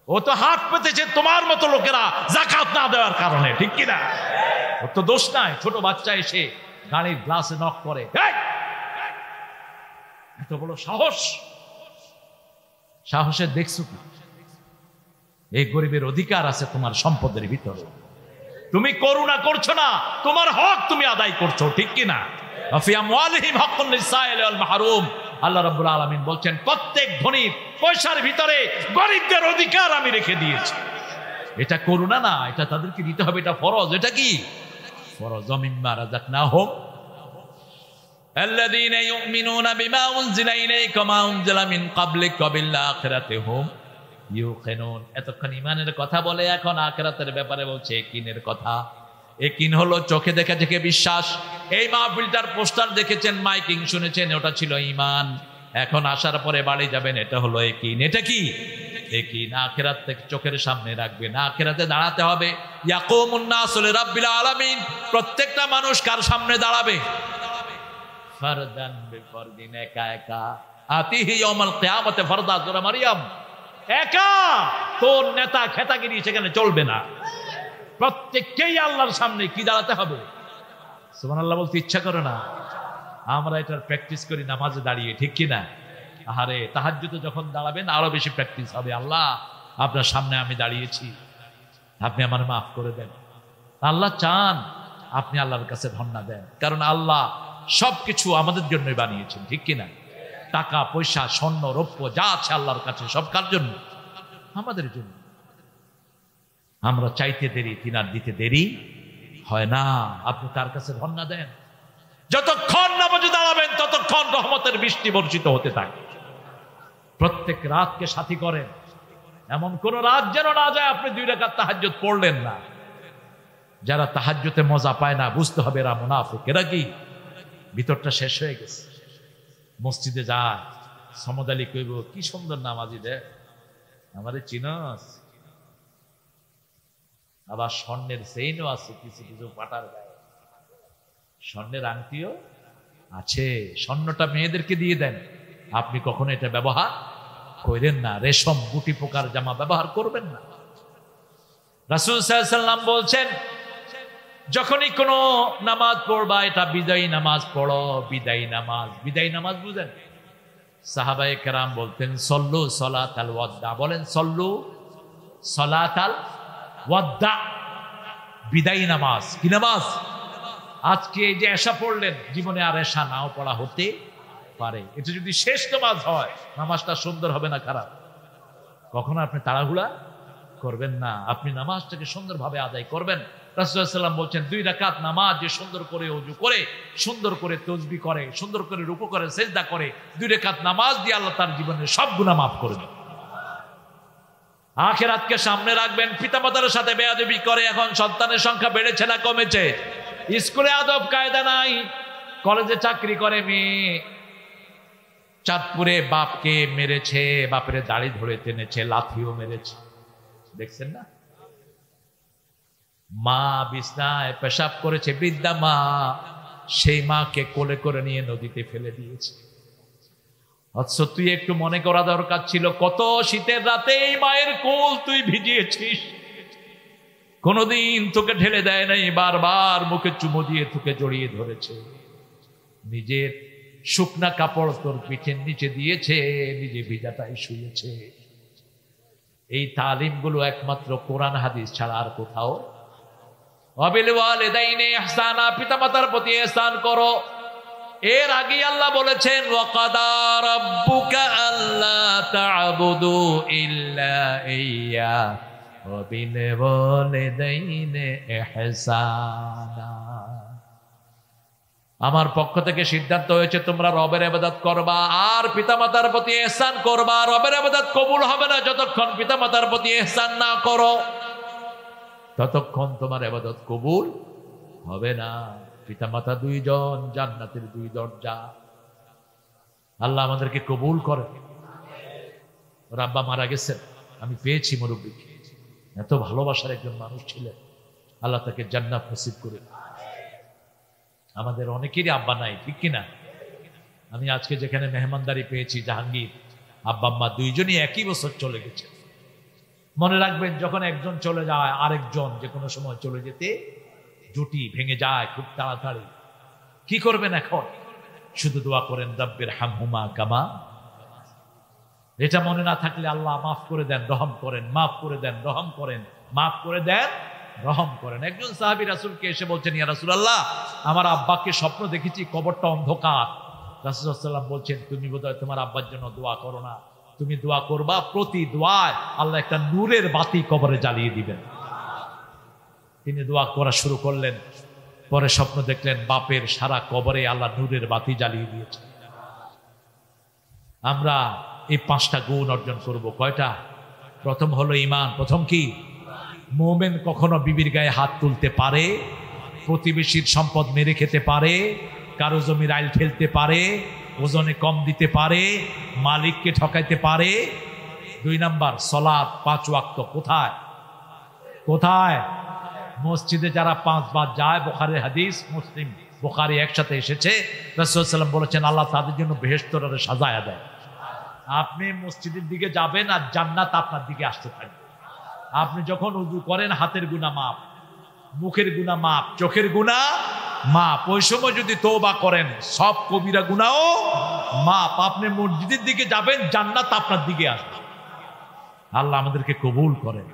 ও তো হাত পেতেছে তোমার মতো লোকেরা যাকাত না দেওয়ার কারণে, ঠিক কিনা? ওর তো দোষ নাই। ছোট বাচ্চা এসে গাড়ির গ্লাসে নক করে, এত বড় সাহস, সাহসের দেখছো কি? এই গরিবের অধিকার আছে তোমার সম্পদের ভিতরে, তুমি করুণা করছো না, তোমার হক তুমি আদায় করছো, ঠিক কিনা? আল্লাহ রাব্বুল আলামিন বলছেন প্রত্যেক ধনীর পয়সার ভিতরে গরিবদের অধিকার আমি রেখে দিয়েছি। এটা করুণা না, এটা তাদেরকে দিতে হবে, এটা ফরজ। এটা কি ফরজ? মিম্মা রাযাকনাহুম আল্লাযীনা ইউমিনুনা বিমা উনজিলা ইলাইকা ওয়া উনজিলা মিন ক্বাবলিকা ওয়া বিল আখিরাতি হুম ইউকিনুন। এতক্ষণ ঈমানের কথা বলে এখন আখিরাতের ব্যাপারে বলছে ইয়াকিনের কথা। ইয়াকিন হলো চোখে দেখা থেকে বিশ্বাস। এই মাহফিলটার পোস্টার দেখেছেন, মাইকিং শুনেছেন, ওটা ছিল ঈমান। এখন আসার পরে বাড়ি যাবেন, এটা হলো ইয়াকিন। এটা কি ইয়াকিন? আখিরাত থেকে চোখের সামনে রাখবেন, আখিরাতে দাঁড়াতে হবে। ইয়াকুমুন নাসু লিরাব্বিল আলামিন। প্রত্যেকটা মানুষ কার সামনে দাঁড়াবে? ফারদান বিফারদিন, একা একা। আতিহি ইয়াউমাল কিয়ামতে ফারদা। সূরা মারইয়াম। একা, তোর নেতা খেতাগিরি সেখানে চলবে না। প্রত্যেককেই আল্লাহর সামনে কি দাঁড়াতে হবে? সুবহানাল্লাহ বলতে ইচ্ছা করে না? আমরা এটার প্র্যাকটিস করি নামাজে দাঁড়িয়ে, ঠিক কিনা? আহারে, তাহাজ্জুদে যখন দাঁড়াবেন আরো বেশি প্র্যাকটিস হবে। আল্লাহ, আপনার সামনে আমি দাঁড়িয়েছি, আপনি আমার মাফ করে দেন। আল্লাহ চান আপনি আল্লাহর কাছে ধন্যবাদ দেন, কারণ আল্লাহ সবকিছু আমাদের জন্যই বানিয়েছেন, ঠিক কিনা? টাকা পয়সা স্বর্ণ রৌপ্য যা আছে আল্লাহর কাছে সব কার জন্য? আমাদের জন্য। আমরা চাইতে দেরি, তিনার দিতে দেরি হয় না। আপনি তার কাছে ধন্যবাদ দেন। যতক্ষণ নামাজে দাঁড়াবেন ততক্ষণ রহমতের বৃষ্টি বর্ষিত হতে থাকে। প্রত্যেক রাতকে সাথী করেন, এমন কোন রাত যেন না যায় আপনি 2 রাকাত তাহাজ্জুদ পড়লেন না। যারা তাহাজ্জুদে মজা পায় না, বুঝতে হবে এরা মুনাফিক। এরা কি ভিতরটা শেষ হয়ে গেছে। মসজিদে যায়, সমদ আলী কইব কি সুন্দর নামাজি রে, আমারে চিনস? আবার স্বর্ণের চেইনও আছে, কিছু কিছু পাটার গায়ে স্বর্ণের আংটিও আছে। স্বর্ণটা মেয়েদেরকে দিয়ে দেন, আপনি কখনো এটা ব্যবহার করেন না। রেশম গুটি পোকার জামা ব্যবহার করবেন না। রাসূল সাল্লাল্লাহু আলাইহি ওয়াসাল্লাম বলছেন, যখনই কোনো নামাজ পড়বা, এটা বিদায়ী নামাজ পড়ো। বিদায়ী নামাজ, বিদায়ী নামাজ বুঝেন? সাহাবায়ে কেরাম বলতেন সল্লু সলাতাল ওয়াদা। বলেন সল্লু সলাতাল ওয়াদা, বিদায়ী নামাজ। কি নামাজ? আজকে যে এশা পড়লেন, জীবনে আর এশা নাও পড়া হতে পারে। এটা যদি শেষ নামাজ হয়, নামাজটা সুন্দর হবে না খারাপ? কখনো আপনি তাড়াহুড়া করবেন না, আপনি নামাজটাকে সুন্দরভাবে আদায় করবেন। রাসূলুল্লাহ সাল্লাল্লাহু আলাইহি ওয়াসাল্লাম বলছেন 2 রাকাত নামাজ যে সুন্দর করে ওযু করে, সুন্দর করে তাসবিহ করে, সুন্দর করে রুকু করে, সিজদা করে, 2 রাকাত নামাজ দিয়ে আল্লাহ তার জীবনের সব গুনাহ মাফ করে দেন। আখিরাতকে সামনে রাখবেন। পিতামাতার সাথে বেয়াদবি করে এখন সন্তানের সংখ্যা বেড়েছে না কমেছে? স্কুলে আদব কায়দা নাই, কলেজে চাকরি করে মেয়ে, চাঁদপুরে বাপকে মেরেছে, বাপের দাড়ি ধরে টেনেছে, লাথিও মেরেছে, দেখছেন না? মা বিছনায় পেশাব করেছে, বৃদ্ধা মা, সেই মাকে কোলে করে নিয়ে নদীতে ফেলে দিয়েছে। অথচ তুই একটু মনে করা দরকার ছিল, কত শীতের রাতে এই মায়ের কোল তুই ভিজিয়েছিস, কোনদিন তোকে ঢেলে দেয় নাই, বারবার মুখে চুমু দিয়ে তোকে জড়িয়ে ধরেছে, নিজের শুকনা কাপড় তোর পিঠের নিচে দিয়েছে, নিজে ভিজাটাই শুয়েছে। এই তালিমগুলো একমাত্র কোরআন হাদিস ছাড়া আর কোথাও। ওয়াবিল ওয়ালিদাইনি ইহসানা, পিতামাতার প্রতি ইহসান করো। এর আগে আল্লাহ বলেছেন ওয়াকাদা রাব্বুকা আল্লা তা'বুদু ইল্লা ইয়্যা ওয়াবিল ওয়ালিদাইনি ইহসানা। আমার পক্ষ থেকে সিদ্ধান্ত হয়েছে তোমরা রবের ইবাদত করবা আর পিতামাতার প্রতি ইহসান করবা। রবের ইবাদত কবুল হবে না যতক্ষণ পিতামাতার প্রতি ইহসান না করো, ততক্ষণ তোমার ইবাদত কবুল হবে না। পিতামাতা 2 জন, জান্নাতের 2 দরজা। আল্লাহ আমাদেরকে কবুল করে। ওর আব্বা মারা গেছেন, আমি পেয়েছি মুরব্বীকে, এত ভালোবাসার একজন মানুষ ছিলেন, আল্লাহ তাকে জান্নাত নসিব করে। আমাদের অনেকেরই আব্বা নাই, ঠিক কিনা? আমি আজকে যেখানে মেহমানদারি পেয়েছি জাহাঙ্গীর, আব্বা আম্মা 2 জনই একই বছর চলে গেছে। মনে রাখবেন, যখন একজন চলে যায় আরেকজন যে কোনো সময় চলে যেতে জুটি ভেঙে যায় খুব তাড়াতাড়ি। কি করবেন এখন? শুধু দোয়া করেন রব্বির হামহুমা কামা। এটা মনে না থাকলে আল্লাহ মাফ করে দেন, রহম করেন, মাফ করে দেন, রহম করেন, মাফ করে দেন, রহম করেন। একজন সাহাবী রাসূলকে এসে বলছেন, ইয়া রাসূলুল্লাহ, আমার আব্বাকে স্বপ্ন দেখেছি কবরটা অন্ধকার। রাসূল সাল্লাল্লাহু আলাইহি ওয়াসাল্লাম বলছেন, তুমি বোধহয় তোমার আব্বার জন্য দোয়া করো না, তুমি দোয়া করবা প্রতি দোয়ায় আল্লাহ একটা নূরের বাতি কবরে জ্বালিয়ে দিবেন। তিনি দোয়া করা শুরু করলেন, পরে স্বপ্ন দেখলেন বাপের সারা কবরে আল্লাহ নূরের বাতি জ্বালিয়ে দিয়েছে। আমরা এই 5টা গুণ অর্জন করব। কয়টা? প্রথম হলো ঈমান। প্রথম কি? মুমিন কখনো বিবির গায়ে হাত তুলতে পারে, প্রতিবেশীর সম্পদ মেরে খেতে পারে, কারো জমির আইল ঠেলতে পারে, ওজনে কম দিতে পারে, মালিককে ঠকাইতে পারে। 2 নাম্বার সালাত 5 ওয়াক্ত। কোথায়? কোথায়? মসজিদে যারা 5 বার যায়, বুখারীর হাদিস, মুসলিম বুখারী একসাথে এসেছে, রাসূল সাল্লাল্লাহু আলাইহি ওয়াসাল্লাম বলেছেন আল্লাহ তাদের জন্য বেহেশতের সাজায়া দেয়। আপনি মসজিদের দিকে যাবেন আর জান্নাত আপনার দিকে আসতে থাকবে। আপনি যখন ওযু করেন হাতের গুনাহ মাপ, মুখের গুনাহ মাপ, চোখের গুনাহ মাপ। ওই সময় যদি তওবা করেন সব কবিরা গুনাহও মাপ। আপনি মসজিদের দিকে যাবেন, জান্নাত আপনার দিকে আসবে। আল্লাহ আমাদেরকে কবুল করেন।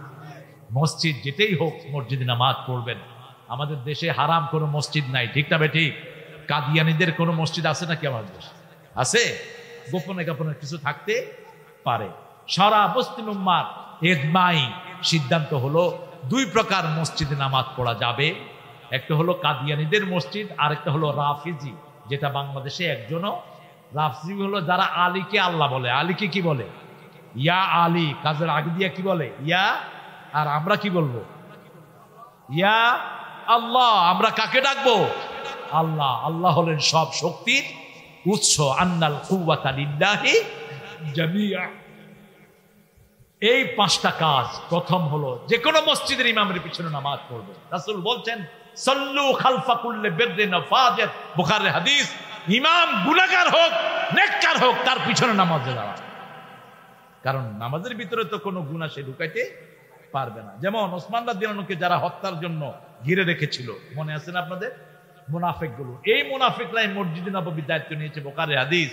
মসজিদ যেতেই হোক মসজিদে নামাজ পড়বেন। আমাদের দেশে হারাম কোনো মসজিদ নাই, ঠিক না বেঠিক? কাদিয়ানীদের কোনো মসজিদ আছে নাকি আমাদের দেশে? আছে? গোপনে গোপনে কিছু থাকতে পারে। সারা মুসলিম উম্মার ইজমাই সিদ্ধান্ত হলো 2 প্রকার মসজিদে নামাজ পড়া যাবে। একটা হলো কাদিয়ানীদের মসজিদ, আর একটা হলো রাফিজি, যেটা বাংলাদেশে একজনও। রাফিজি হলো যারা আলীকে আল্লাহ বলে। আলীকে কি বলে? ইয়া আলী। কাজের আগে দিয়া কি বলে? ইয়া। আর আমরা কি বলবো? ইয়া আল্লাহ। আমরা কাকে ডাকবো? আল্লাহ। আল্লাহ হলেন সব শক্তির উৎস। আন্নাল কুওয়াতা লিল্লাহি জামিআ। এই 5টা কাজ। প্রথম হলো যে কোনো মসজিদের ইমামের পিছনে নামাজ পড়বে। রাসূল বলছেন সাল্লু খালফা কুল্লি বিররিন ওয়া ফাজির, বুখারীর হাদিস। ইমাম গুনাহগার হোক নেককার হোক, তার পিছনে নামাজে দাঁড়াও। কারণ নামাজের ভিতরে তো কোনো গুনাহ সে ঢুকাইতে পারবে না। যেমন ওসমান রাদিয়াল্লাহু আনহুকে যারা হত্যার জন্য ঘিরে রেখেছিল, মনে আছে না আপনাদের? মুনাফিকগুলো। এই মুনাফিকরাই মসজিদে নববীর দায়িত্ব নিয়েছে, বুখারীর হাদিস।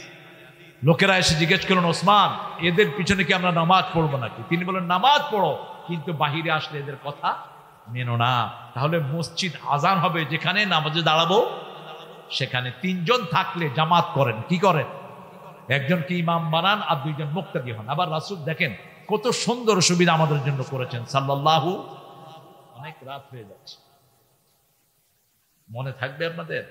লোকেরা এসে জিজ্ঞেস করলেন, ওসমান, এদের পিছনে কি আমরা নামাজ পড়বো নাকি? তিনি বলেন, নামাজ পড়ো, কিন্তু বাহিরে আসলে এদের কথা মেনো না। তাহলে মসজিদ আজান হবে, যেখানে নামাজে দাঁড়াবো সেখানে 3 জন থাকলে জামাত করেন। কি করেন? একজনকে ইমাম বানান আর 2 জন মুক্তাদি হন। আবার রাসূল দেখেন কত সুন্দর সুবিধা আমাদের জন্য করেছেন সাল্লাল্লাহু। অনেক রাত হয়ে যাচ্ছে, মনে থাকবে আপনাদের?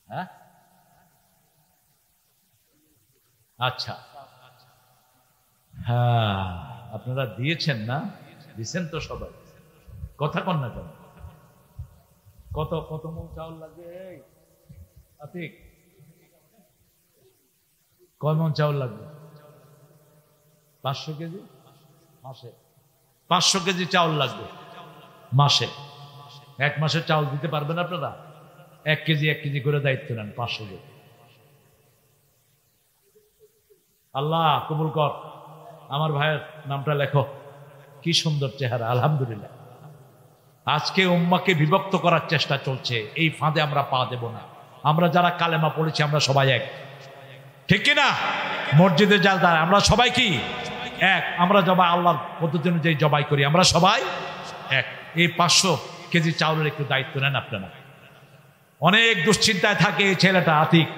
হ্যাঁ, আচ্ছা, হ্যাঁ, আপনারা দিয়েছেন না? দিচ্ছেন তো সবাই? কথা কন না কেন? কত কত মন চাউল লাগে? আতিক, কয় মন চাউল লাগবে? 500 কেজি মাসে? 500 কেজি চাউল লাগবে মাসে। 1 মাসের চাউল দিতে পারবেন আপনারা? 1 কেজি 1 কেজি করে দায়িত্ব নেন, 500 কেজি। আল্লাহ কবুল কর। আমার ভাইয়ের নামটা লেখো। কি সুন্দর চেহারা, আলহামদুলিল্লাহ। আজকে উম্মাকে বিভক্ত করার চেষ্টা চলছে, এই ফাঁদে আমরা পা দেব না। আমরা যারা কালেমা পড়েছি আমরা সবাই এক, ঠিক কিনা? মসজিদে যা দাঁড়ায় আমরা সবাই কি এক? আমরা জবাই আল্লাহর পদ্ধতি অনুযায়ী জবাই করি, আমরা সবাই এক। এই 500 কেজি চাউলের একটু দায়িত্ব নেন আপনারা। অনেক দুশ্চিন্তায় থাকে এই ছেলেটা আতিক,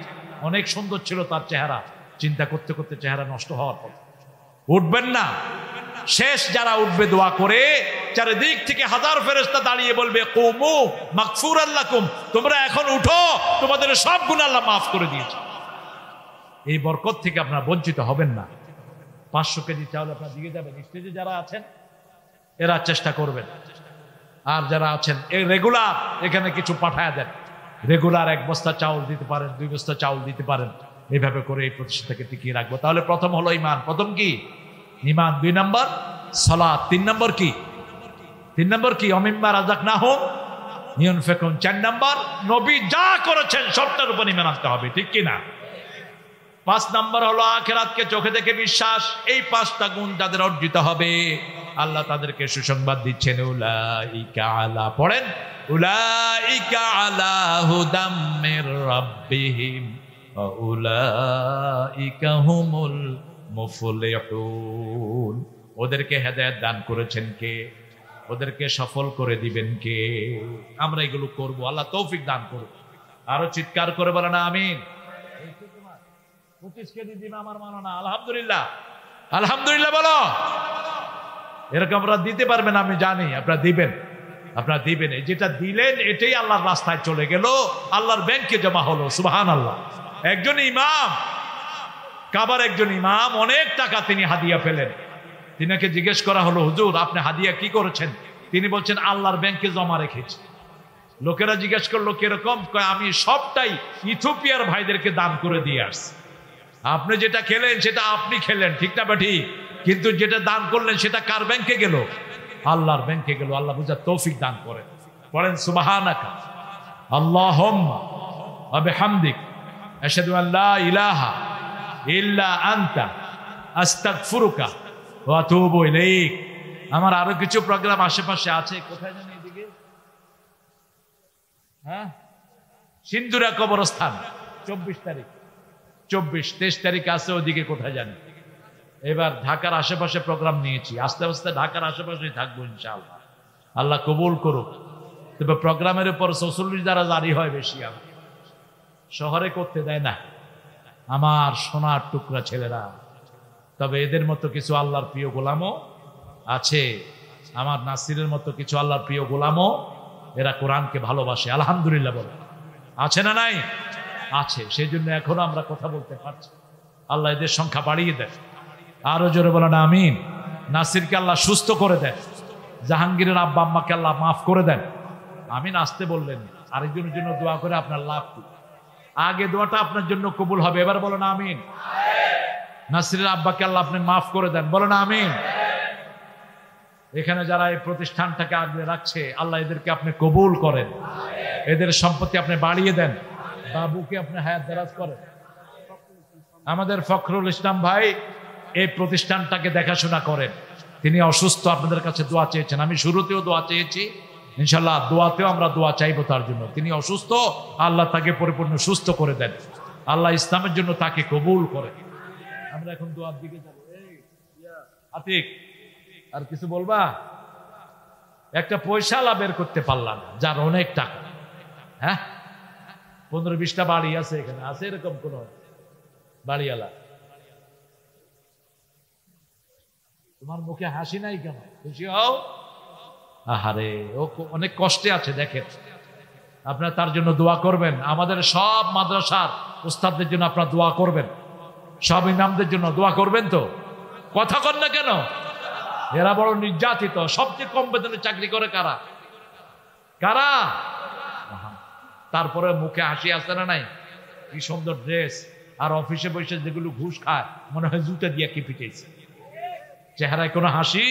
অনেক সুন্দর ছিল তার চেহারা, চিন্তা করতে করতে চেহারা নষ্ট হওয়ার পর উঠবেন না। শেষ যারা উঠবে দোয়া করে, চারিদিক থেকে 1000 ফেরেশতা দাঁড়িয়ে বলবে, কুমু মাগফুরাল লাকুম, তোমরা এখন উঠো, তোমাদের সব গুনাহ আল্লাহ মাফ করে দিয়েছে। এই বরকত থেকে আপনারা বঞ্চিত হবেন না। 500 কেজি চাউল আপনারা দিয়ে যাবেন। স্টেজে যারা আছেন এরা চেষ্টা করবেন, আর যারা আছেন এই রেগুলার এখানে কিছু পাঠায় দেন। রেগুলার 1 বস্তা চাউল দিতে পারেন, 2 বস্তা চাউল দিতে পারেন। এইভাবে করে এই প্রতিষ্ঠানকে টিকিয়ে রাখবো। তাহলে প্রথম হলো ঈমান। প্রথম কি? ঈমান। 2 নম্বর সালাত। 3 নম্বর কি? 3 নম্বর কি? অমিম্মা রাযাকনাহুম ইউনফিকুন। 4 নম্বর নবী যা করেছেন সবটার উপর ঈমান আনতে হবে, ঠিক কি না? 5 নম্বর হলো আখিরাতকে চোখে দেখে বিশ্বাস। এই 5টা গুণ যাদের অর্জিত হবে আল্লাহ তাদেরকে সুসংবাদ দিচ্ছেন, উলাইকা আলা, পড়েন, উলাইকা আলা হুদাম মির রাব্বিহিম ওয়া উলাইকা হুমুল মুফলিহুন। ওদেরকে হেদায়েত দান করেছেন কে? ওদেরকে সফল করে দিবেন কে? আমরা এগুলো করব, আল্লাহ তৌফিক দান করুন। আরো চিৎকার করে বলেন আমিন। 25 কেজি দিন আমার মানো না, আলহামদুলিল্লাহ, আলহামদুলিল্লাহ বলো। এরকম আপনারা দিতে পারবেন, আমি জানি আপনারা দিবেন, আপনারা দিবেন। যেটা দিলেন এটাই আল্লাহর রাস্তায় চলে গেল, আল্লাহর ব্যাংকে জমা হলো। সুবহানাল্লাহ। একজন ইমাম, কাবার একজন ইমাম, অনেক টাকা তিনি হাদিয়া পেলেন। তিনাকে জিজ্ঞেস করা হলো, হুজুর আপনি হাদিয়া কি করেছেন? তিনি বলছেন আল্লাহর ব্যাংকে জমা রেখেছি। লোকেরা জিজ্ঞেস করলো কিরকম? আমি সবটাই ইথিওপিয়ার ভাইদেরকে দান করে দিয়ে আসছি। আপনি যেটা খেলেন সেটা আপনি খেলেন, ঠিক না বেঠি? কিন্তু যেটা দান করলেন সেটা কার ব্যাংকে গেল? আল্লাহর ব্যাংকে গেল। আল্লাহ বুঝার তৌফিক দান করেন। পড়েন সুবহানাকা আল্লাহুম্মা ওয়া বিহামদিক আশহাদু আন লা ইলাহা ইল্লা আনতা আস্তাগফিরুকা ওয়া আতুবু ইলাইক। আমার আরো কিছু প্রোগ্রাম আশেপাশে আছে, কোথায় জানি এদিকে, হ্যাঁ, সিন্ধুরা কবরস্থান 24 তারিখ, 24-23 তারিখ আছে ওদিকে, কোথায় জানি। এবার ঢাকার আশেপাশে প্রোগ্রাম নিয়েছি, আস্তে আস্তে ঢাকার আশেপাশেই থাকবো ইনশাআল্লাহ। আল্লাহ কবুল করুক। তবে প্রোগ্রামের উপর 44 দ্বারা জারি হয় বেশি, আমার শহরে করতে দেয় না আমার সোনার টুকরা ছেলেরা। তবে এদের মতো কিছু আল্লাহর প্রিয় গোলামও আছে, আমার নাসিরের মতো কিছু আল্লাহর প্রিয় গোলামও, এরা কোরআনকে ভালোবাসে। আলহামদুলিল্লাহ বলে, আছে না নাই? আছে। সেই জন্য এখনো আমরা কথা বলতে পারছি। আল্লাহ এদের সংখ্যা বাড়িয়ে দেয়। আরো জোরে বলেন আমিন। নাসিরকে আল্লাহ সুস্থ করে দেন, জাহাঙ্গীরের আব্বা আম্মাকে আল্লাহ মাফ করে দেন। আমিন আসতে বললেন, আরেকজনের জন্য দোয়া করে আপনার লাভ কি? আগে দোয়াটা আপনার জন্য কবুল হবে। এবার বলেন আমিন। নাসিরের আব্বাকে আল্লাহ আপনি মাফ করে দেন, বলেন আমিন। এখানে যারা এই প্রতিষ্ঠানটাকে আগলে রাখছে, আল্লাহ এদেরকে আপনি কবুল করেন, এদের সম্পত্তি আপনি বাড়িয়ে দেন, বাবুকে আপনি হায়াত দারাজ করেন। আমাদের ফখরুল ইসলাম ভাই এই প্রতিষ্ঠানটাকে দেখাশোনা করেন। তিনি অসুস্থ, আপনাদের কাছে দোয়া চেয়েছেন। আমি শুরুতেও দোয়া চেয়েছি, ইনশাল্লাহ দোয়াতেও আমরা দোয়া চাইবো তার জন্য। তিনি অসুস্থ, আল্লাহ তাকে পরিপূর্ণ সুস্থ করে দেন, আল্লাহ ইসলামের জন্য তাকে কবুল করে। আমরা এখন দোয়ার দিকে যাবো। আতিক, আর কিছু বলবা? একটা পয়সা বের করতে পারলাম, যার অনেক টাকা, হ্যাঁ, 15-20টা বাড়ি আছে এখানে, আছে এরকম কোন বাড়িওয়ালা? তোমার মুখে হাসি নাই কেন? খুশি হও। আহারে, ও অনেক কষ্টে আছে, দেখেন। আপনারা তার জন্য দোয়া করবেন। আমাদের সব মাদ্রাসার উস্তাদদের জন্য আপনারা দোয়া করবেন, সব ইমামদের জন্য দোয়া করবেন। তো কথা কন না কেন? এরা বড় নির্যাতিত। সবচেয়ে কম বেতনে চাকরি করে কারা? কারা? তারপরে মুখে হাসি আসে না নাই? কি সুন্দর ড্রেস, আর অফিসে বসে যেগুলো ঘুষ খায়, মনে হয় জুতা দিয়ে কি পিটেছে, চেহারায় কোনো হাসি